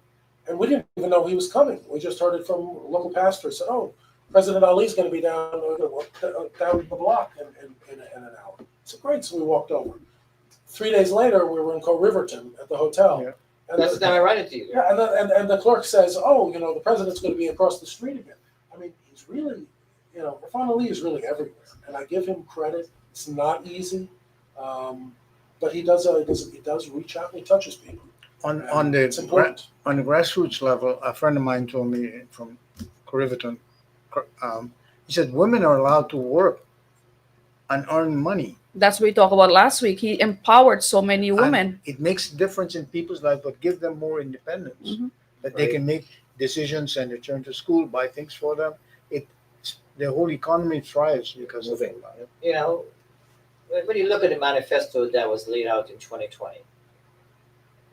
Speaker 4: and we didn't even know he was coming. We just heard it from local pastors. Said, "Oh, President Ali's going to be down the block in an hour." So great. So we walked over. 3 days later, we were in Co-Riverton at the hotel.
Speaker 1: Yeah.
Speaker 4: And
Speaker 5: That's the time I ran into you.
Speaker 4: yeah, and the clerk says, "Oh, the president's going to be across the street again." I mean, he's really, Irfan Ali is really everywhere, and I give him credit. It's not easy, but he does reach out and he touches people.
Speaker 1: On
Speaker 4: It's
Speaker 1: the
Speaker 4: important.
Speaker 1: on the grassroots level, a friend of mine told me from Riverton, he said women are allowed to work and earn money.
Speaker 3: That's what we talked about last week. He empowered so many
Speaker 1: And
Speaker 3: women.
Speaker 1: it makes a difference in people's lives, but give them more independence.
Speaker 3: Mhm.
Speaker 1: That they
Speaker 5: Right.
Speaker 1: can make decisions and return to school, buy things for them. The whole economy thrives because of it.
Speaker 5: You know, when you look at the manifesto that was laid out in 2020,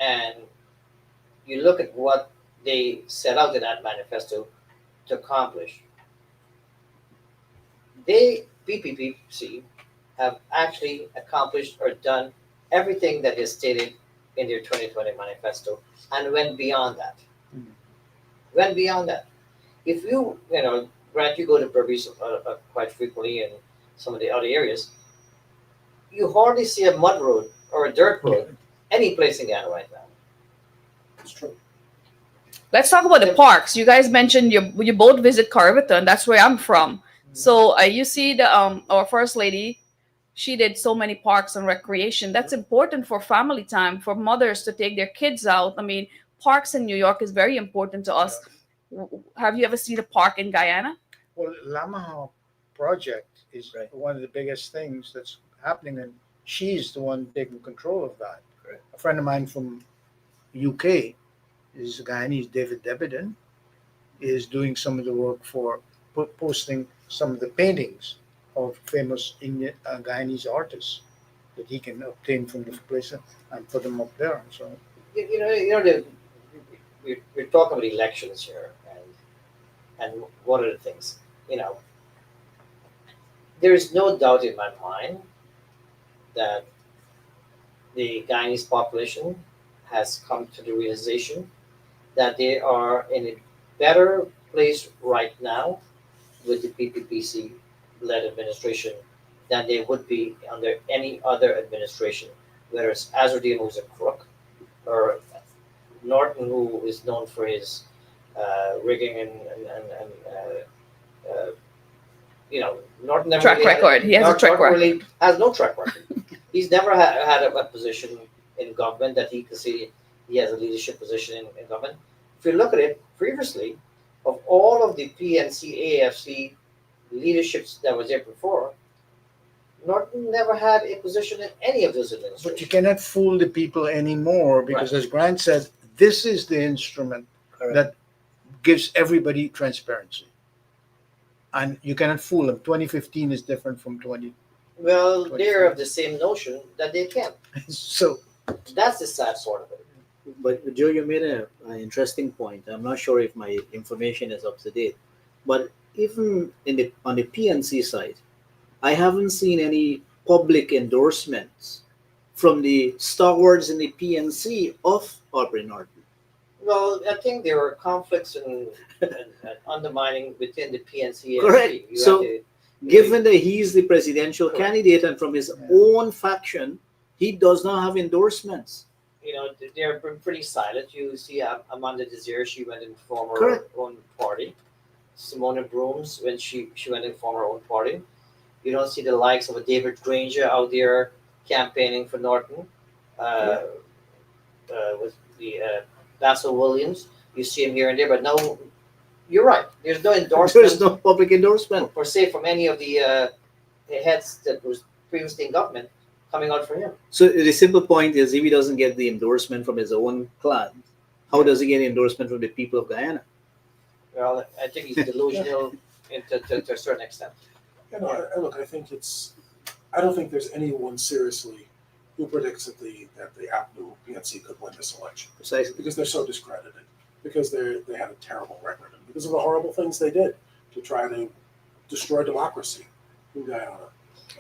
Speaker 5: and you look at what they set out in that manifesto to accomplish, PPPC, have actually accomplished or done everything that is stated in their 2020 manifesto and went beyond that.
Speaker 1: Mhm.
Speaker 5: Went beyond that. If Grant, you go to Berbice quite frequently and some of the other areas, you hardly see a mud road or a dirt road any place in Ghana right now.
Speaker 4: It's true.
Speaker 3: Let's talk about the parks. You guys mentioned you both visit Carverton. That's where I'm from. So you see the our first lady, she did so many parks and recreation. That's important for family time, for mothers to take their kids out. I mean, parks in New York is very important to us. Have you ever seen a park in Guyana?
Speaker 1: Well, Lamaha project is
Speaker 6: Right.
Speaker 1: one of the biggest things that's happening, and she's the one taking control of that.
Speaker 6: Right.
Speaker 1: A friend of mine from UK is a Guyanese, David Debiden, is doing some of the work for posting some of the paintings of famous Indian Guyanese artists that he can obtain from the place and put them up there. So
Speaker 5: We're talking about elections here, and what are the things? There is no doubt in my mind that the Guyanese population has come to the realization that they are in a better place right now with the PPPC-led administration than they would be under any other administration, whether it's Azardine, who's a crook, or Norton, who is known for his rigging and Norton never
Speaker 3: Track
Speaker 5: really had
Speaker 3: record. He has a track
Speaker 5: Norton
Speaker 3: record.
Speaker 5: really has no track record. He's never had a position in government that he can see he has a leadership position in government. If you look at it previously, of all of the PNC, AFC leaderships that was there before, Norton never had a position in any of those
Speaker 1: but you
Speaker 5: administrations.
Speaker 1: cannot fool the people anymore because, as Grant said, this is the instrument
Speaker 6: Correct.
Speaker 1: that gives everybody transparency. And you cannot fool them. 2015 is different from 20.
Speaker 5: Well, they're of the same notion that they can.
Speaker 1: So
Speaker 5: That's the sad part of it.
Speaker 6: But Joe, you made an interesting point. I'm not sure if my information is up to date, but even on the PNC side, I haven't seen any public endorsements from the stalwarts in the PNC of Aubrey Norton.
Speaker 5: Well, I think there were conflicts in and undermining within the PNC.
Speaker 6: Correct.
Speaker 5: You
Speaker 6: So-
Speaker 5: have to,
Speaker 6: Given that he's the presidential
Speaker 5: Correct.
Speaker 6: candidate and from his
Speaker 1: Yeah.
Speaker 6: own faction, he does not have endorsements.
Speaker 5: they're pretty silent. You see, Amanda Desir, she went and formed her
Speaker 6: Correct.
Speaker 5: own party. Simona Brooms, when she went and formed her own party. You don't see the likes of a David Granger out there campaigning for Norton. With the Basil Williams, you see him here and there, but no, you're right. There's no endorsement
Speaker 6: There's no public endorsement.
Speaker 5: per se from any of the heads that was previously in government coming out for him.
Speaker 6: So the simple point is, if he doesn't get the endorsement from his own clan, how does he get endorsement from the people of Guyana?
Speaker 5: Well, I think he's delusional to a certain extent.
Speaker 4: Look, I don't think there's anyone seriously who predicts that the APNU PNC could win this election
Speaker 6: Precisely.
Speaker 4: because they're so discredited, because they had a terrible record, and because of the horrible things they did to try to destroy democracy in Guyana.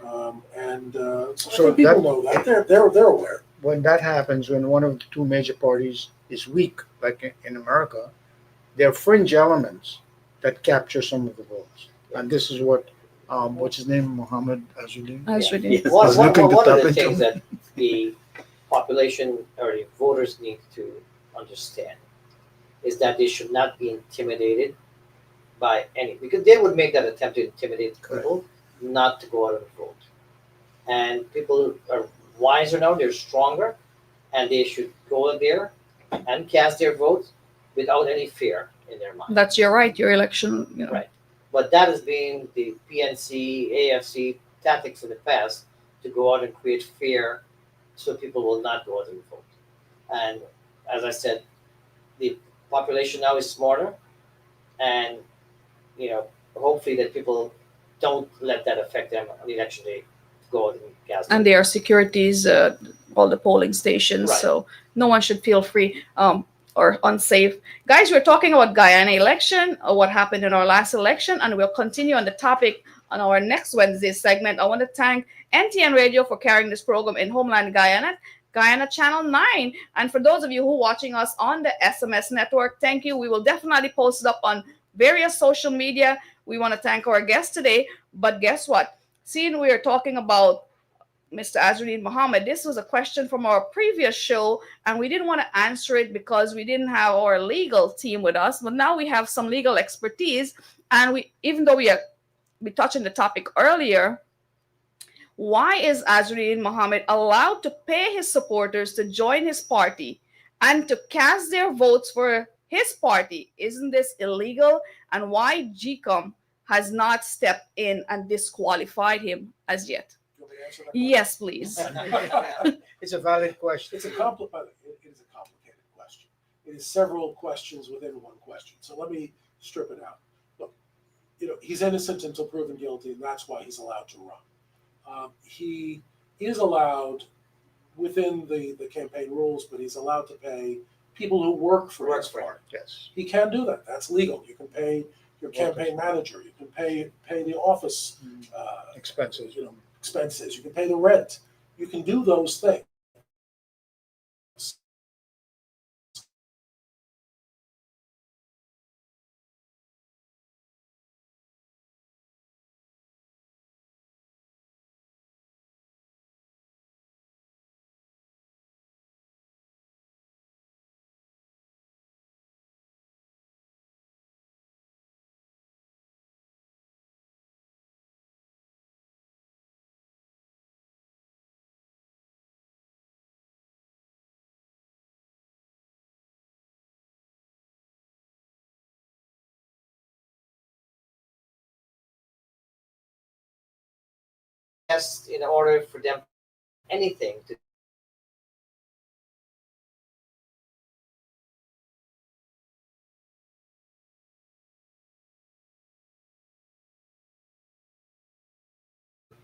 Speaker 4: So I
Speaker 1: So
Speaker 4: think people
Speaker 1: that-
Speaker 4: know that. They're aware.
Speaker 1: When that happens, when one of the two major parties is weak, like in America, there are fringe elements that capture some of the votes. And this is what's his name, Mohammed Azudin?
Speaker 3: That's really
Speaker 6: Yes.
Speaker 1: I was looking to
Speaker 5: One of
Speaker 1: tap
Speaker 5: the
Speaker 1: into
Speaker 5: things that the population or the voters need to understand is that they should not be intimidated by any, because they would make that attempt to intimidate people not to go out and vote. And people are wiser now, they're stronger, and they should go out there and cast their votes without any fear in their mind.
Speaker 3: That's your right, your election.
Speaker 5: Right. But that has been the PNC, AFC tactics in the past to go out and create fear so people will not go out and vote. And as I said, the population now is smarter, and hopefully that people don't let that affect them on election day to go out and cast.
Speaker 3: And there are securities, all the polling stations,
Speaker 5: Right.
Speaker 3: so no one should feel free or unsafe. Guys, we're talking about Guyana election, what happened in our last election, and we'll continue on the topic on our next Wednesday segment. I want to thank NTN Radio for carrying this program in Homeland Guyana Channel 9. And for those of you who are watching us on the SMS network, thank you. We will definitely post it up on various social media. We want to thank our guest today. But guess what? Seeing we are talking about Mr. Azruddin Mohammed, this was a question from our previous show, and we didn't want to answer it because we didn't have our legal team with us. But now we have some legal expertise, and even though we touched on the topic earlier, why is Azruddin Mohammed allowed to pay his supporters to join his party and to cast their votes for his party? Isn't this illegal? And why GCOM has not stepped in and disqualified him as yet?
Speaker 4: You want me to answer that question?
Speaker 3: Yes, please.
Speaker 1: It's a valid question.
Speaker 4: It is a complicated question. It is several questions within one question. So let me strip it out. Look, he's innocent until proven guilty, and that's why he's allowed to run. He is allowed within the campaign rules, but he's allowed to pay people who work for his party.
Speaker 1: Yes.
Speaker 4: He can do that. That's legal. You can pay your campaign manager. You can pay the office
Speaker 1: Expenses.
Speaker 4: expenses. You can pay the rent. You can do those things.
Speaker 5: Yes, in order for them anything to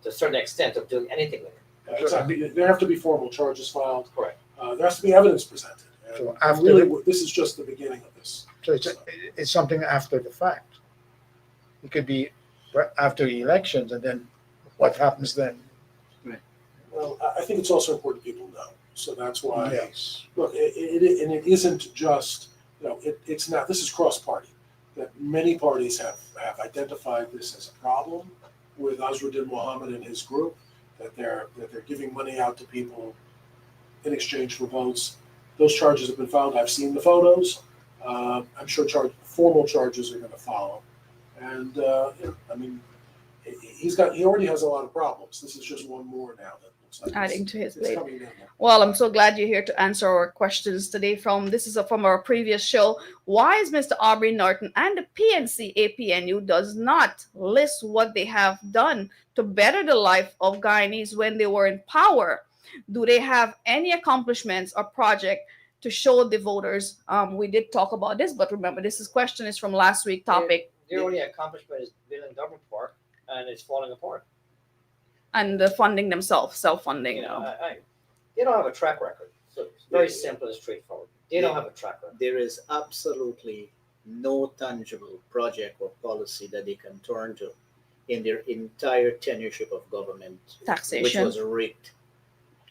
Speaker 5: a certain extent of doing anything with it.
Speaker 4: Exactly. There have to be formal charges filed.
Speaker 5: Correct.
Speaker 4: There has to be evidence presented. And
Speaker 1: So after
Speaker 4: really, this is just the beginning of this.
Speaker 1: So it's something after the fact. It could be after the elections, and then what happens then?
Speaker 4: Well, I think it's also important people know. So that's why,
Speaker 1: Yes.
Speaker 4: look, it isn't just, it's not, this is cross-party. that many parties have identified this as a problem with Azruddin Mohammed and his group, that they're giving money out to people in exchange for votes. Those charges have been filed. I've seen the photos. I'm sure formal charges are going to follow. And I mean, he already has a lot of problems. This is just one more now that looks like
Speaker 3: Adding to his
Speaker 4: it's
Speaker 3: plate.
Speaker 4: coming down there.
Speaker 3: Well, I'm so glad you're here to answer our questions today. This is from our previous show. Why is Mr. Aubrey Norton and the PNC APNU does not list what they have done to better the life of Guyanese when they were in power? Do they have any accomplishments or project to show the voters? We did talk about this, but remember, question is from last week's topic.
Speaker 5: Their only accomplishment is building government park, and it's falling apart.
Speaker 3: And the funding themselves, self-funding.
Speaker 5: You know, they don't have a track record. So it's very simple and straightforward. They don't have a track record.
Speaker 6: There is absolutely no tangible project or policy that they can turn to in their entire tenureship of government, which
Speaker 3: Taxation.
Speaker 6: was rigged,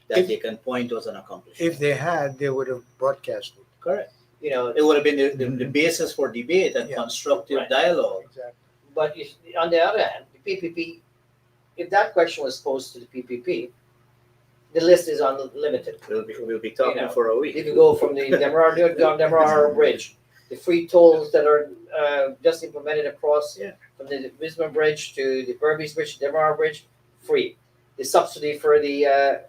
Speaker 6: that they can point to as an accomplishment.
Speaker 1: If they had, they would have broadcasted.
Speaker 6: Correct.
Speaker 5: You know,
Speaker 6: It would have been the basis for debate and
Speaker 1: Yeah.
Speaker 6: constructive
Speaker 5: Right.
Speaker 6: dialogue.
Speaker 1: Exactly.
Speaker 5: but on the other hand, the PPP, if that question was posed to the PPP, the list is unlimited.
Speaker 6: We'll be talking
Speaker 5: You know,
Speaker 6: for a week.
Speaker 5: If you go from the Demerara Bridge, the free tolls that are just implemented across from the Wismar Bridge to the Berbice Bridge, Demerara Bridge, free. The subsidy for the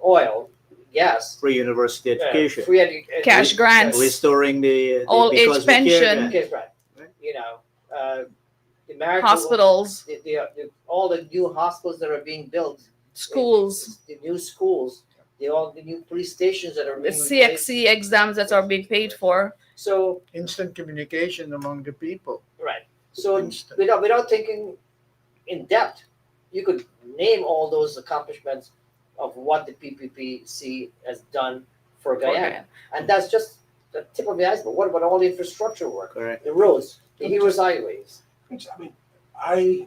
Speaker 5: oil, gas,
Speaker 6: Free university education.
Speaker 5: free
Speaker 3: Cash grants.
Speaker 6: Restoring the
Speaker 3: Old age
Speaker 6: because we care
Speaker 3: pension.
Speaker 6: grant.
Speaker 5: Okay, right. You know, the marital
Speaker 3: Hospitals,
Speaker 5: all the new hospitals that are being built,
Speaker 3: schools,
Speaker 5: the new schools, the new police stations that are
Speaker 3: the
Speaker 5: being replaced.
Speaker 3: CXC exams that are being paid for.
Speaker 5: So
Speaker 1: Instant communication among the people.
Speaker 5: right. So
Speaker 1: Instant.
Speaker 5: without thinking in depth, you could name all those accomplishments of what the PPPC has done for Guyana, and that's just the tip of the iceberg. What about all the infrastructure work,
Speaker 6: Correct.
Speaker 5: the roads, the Heroes Highways?
Speaker 4: I mean, I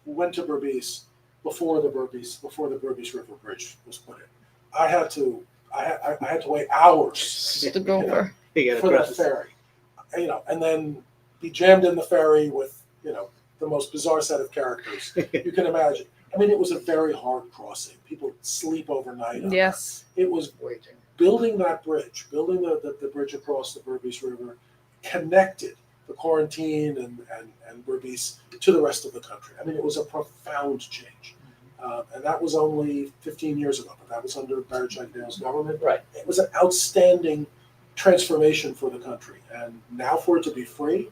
Speaker 4: went to Berbice before the Berbice River Bridge was put in. I had to wait hours
Speaker 3: To go for.
Speaker 6: You gotta
Speaker 4: for that
Speaker 6: cross.
Speaker 4: ferry, and then be jammed in the ferry with the most bizarre set of characters you can imagine. I mean, it was a very hard crossing. People sleep overnight. on
Speaker 3: Yes.
Speaker 4: it. It was
Speaker 1: Waiting.
Speaker 4: building that bridge, building the bridge across the Berbice River, connected the quarantine and Berbice to the rest of the country. I mean, it was a profound change. And that was only 15 years ago, but that was under Barry Chagdale's government.
Speaker 5: Right.
Speaker 4: It was an outstanding transformation for the country. And now for it to be free,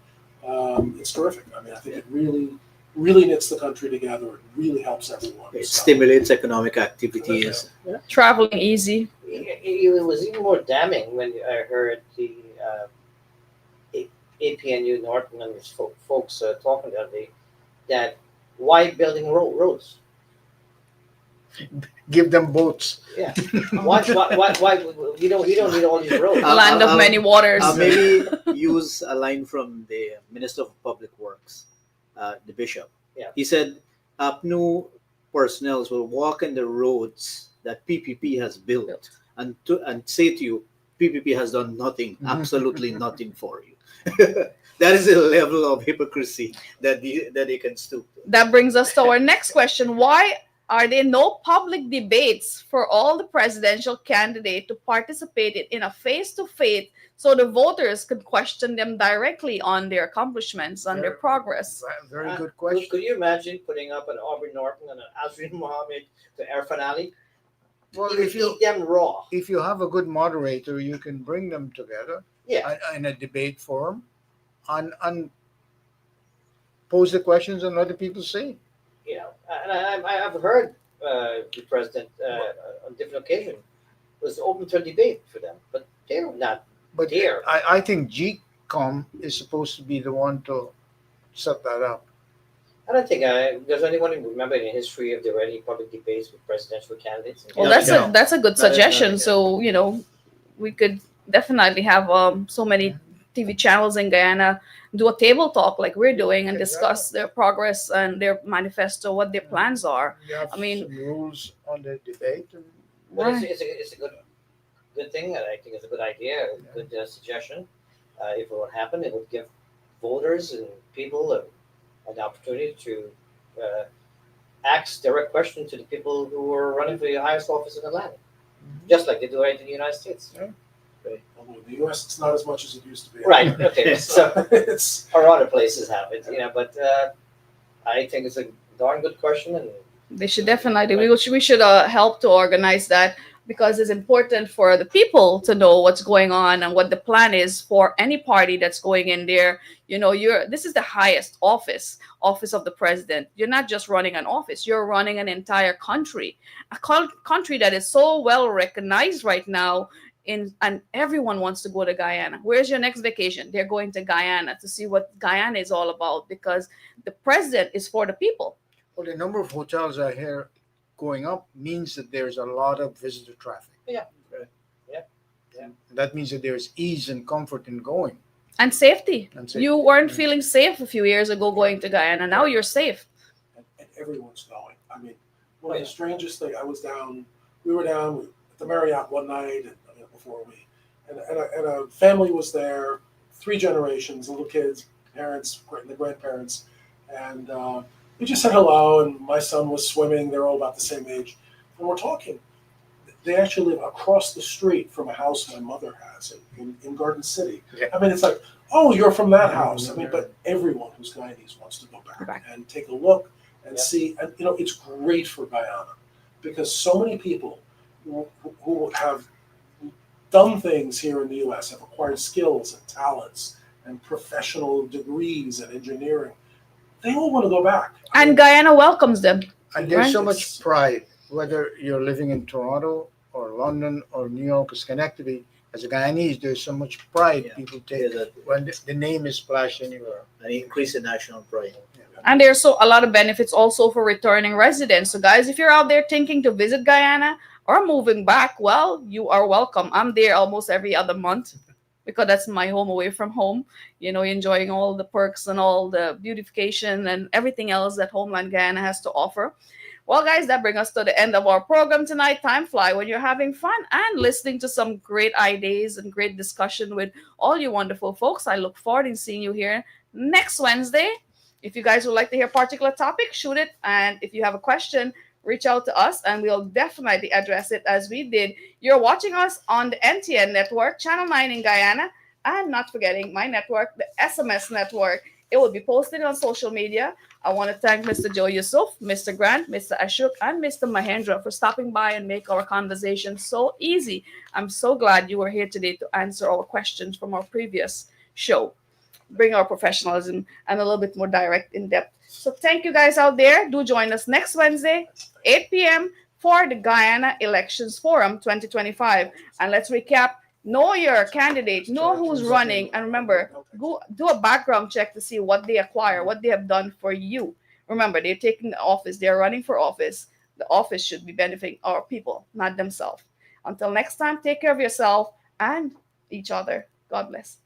Speaker 4: it's terrific. I mean, I think it really knits the country together. It really helps everyone.
Speaker 6: It
Speaker 4: So,
Speaker 6: stimulates economic activities.
Speaker 3: Traveling easy.
Speaker 5: It was even more damning when I heard the APNU Norton and his folks talking the other day that why building roads?
Speaker 1: Give them boats.
Speaker 5: Yeah. Why we don't need all these roads?
Speaker 3: Land of many waters.
Speaker 6: I'll maybe use a line from the Minister of Public Works, the Bishop.
Speaker 5: Yeah.
Speaker 6: He said, APNU personnel will walk in the roads that PPP has built and say to you, PPP has done nothing, absolutely nothing for you. That is the level of hypocrisy that they can stoop to.
Speaker 3: That brings us to our next question. Why are there no public debates for all the presidential candidates to participate in a face-to-face so the voters could question them directly on their accomplishments, on their progress?
Speaker 1: Very good question.
Speaker 5: Could you imagine putting up an Aubrey Norton and an Azrin Mohammed to air finale?
Speaker 1: Well,
Speaker 5: You would eat them raw.
Speaker 1: if you have a good moderator, you can bring them together
Speaker 5: Yeah.
Speaker 1: in a debate forum and pose the questions and let the people say.
Speaker 5: You know, and I've heard the president on different occasions was open to debate for them, but they're not
Speaker 1: But
Speaker 5: there.
Speaker 1: I think GCOM is supposed to be the one to set that up.
Speaker 5: I don't think does anyone remember in history if there were any public debates with presidential candidates?
Speaker 3: Well,
Speaker 6: No.
Speaker 3: that's a good
Speaker 6: That is not
Speaker 3: suggestion.
Speaker 6: it,
Speaker 3: So, we could definitely have so many TV channels in Guyana do a table talk like we're doing and discuss their progress and their manifesto, what their plans are.
Speaker 1: You have
Speaker 3: I mean-
Speaker 1: some rules on the debate. And
Speaker 5: But
Speaker 3: Right.
Speaker 5: it's a good thing, and I think it's a good idea, a good suggestion. If it would happen, it would give voters and people an opportunity to ask direct questions to the people who are running for the highest office in the land, just like they do right in the United States.
Speaker 4: Although in the U.S. it's not as much as it used to be.
Speaker 5: Right. Okay. So,
Speaker 4: It's
Speaker 5: or other places have it, but I think it's a darn good question, and
Speaker 3: They should definitely. We should help to organize that because it's important for the people to know what's going on and what the plan is for any party that's going in there. This is the highest office of the president. You're not just running an office; you're running an entire country, country that is so well recognized right now. And everyone wants to go to Guyana. Where's your next vacation? They're going to Guyana to see what Guyana is all about because the president is for the people.
Speaker 1: Well, the number of hotels I hear going up means that there's a lot of visitor traffic.
Speaker 5: Yeah. Yeah. Yeah.
Speaker 1: That means that there's ease and comfort in going.
Speaker 3: And safety.
Speaker 1: And safety.
Speaker 3: You weren't feeling safe a few years ago going to Guyana. Now you're safe.
Speaker 4: and everyone's going. I mean, one of the strangest things. We were down at the Marriott one night and a family was there, 3 generations, little kids, parents, the grandparents, and we just said hello. And my son was swimming. They're all about the same age, and we're talking. They actually live across the street from a house my mother has in Garden City.
Speaker 1: Yeah.
Speaker 4: I mean, it's like, oh, you're from that house. I mean, but everyone who's Guyanese wants to go back and take a look and see. And it's great for Guyana because so many people who have done things here in the U.S. have acquired skills and talents and professional degrees and engineering. They all want to go back.
Speaker 3: And Guyana welcomes them.
Speaker 1: And there's
Speaker 3: Right.
Speaker 1: so much pride, whether you're living in Toronto or London or New York or Schenectady. As a Guyanese, there's so much pride people take when the name is splashed anywhere.
Speaker 6: An increase in national pride.
Speaker 3: And there's a lot of benefits also for returning residents. So guys, if you're out there thinking to visit Guyana or moving back, well, you are welcome. I'm there almost every other month because that's my home away from home. Enjoying all the perks and all the beautification and everything else that homeland Guyana has to offer. Well, guys, that brings us to the end of our program tonight. Time fly when you're having fun and listening to some great ideas and great discussion with all you wonderful folks. I look forward to seeing you here next Wednesday. If you guys would like to hear a particular topic, shoot it. And if you have a question, reach out to us and we'll definitely address it as we did. You're watching us on the NTN network, Channel 9 in Guyana, and not forgetting my network, the SMS network. It will be posted on social media. I want to thank Mr. Joe Yusuf, Mr. Grant, Mr. Ashok, and Mr. Mahendra for stopping by and make our conversation so easy. I'm so glad you were here today to answer our questions from our previous show. Bring our professionalism and a little bit more direct in depth. So thank you guys out there. Do join us next Wednesday, 8 p.m. for the Guyana Elections Forum 2025. And let's recap. Know your candidate, know who's running, and remember, go do a background check to see what they acquire, what they have done for you. Remember, they're taking the office, they're running for office. The office should be benefiting our people, not themselves. Until next time, take care of yourself and each other. God bless.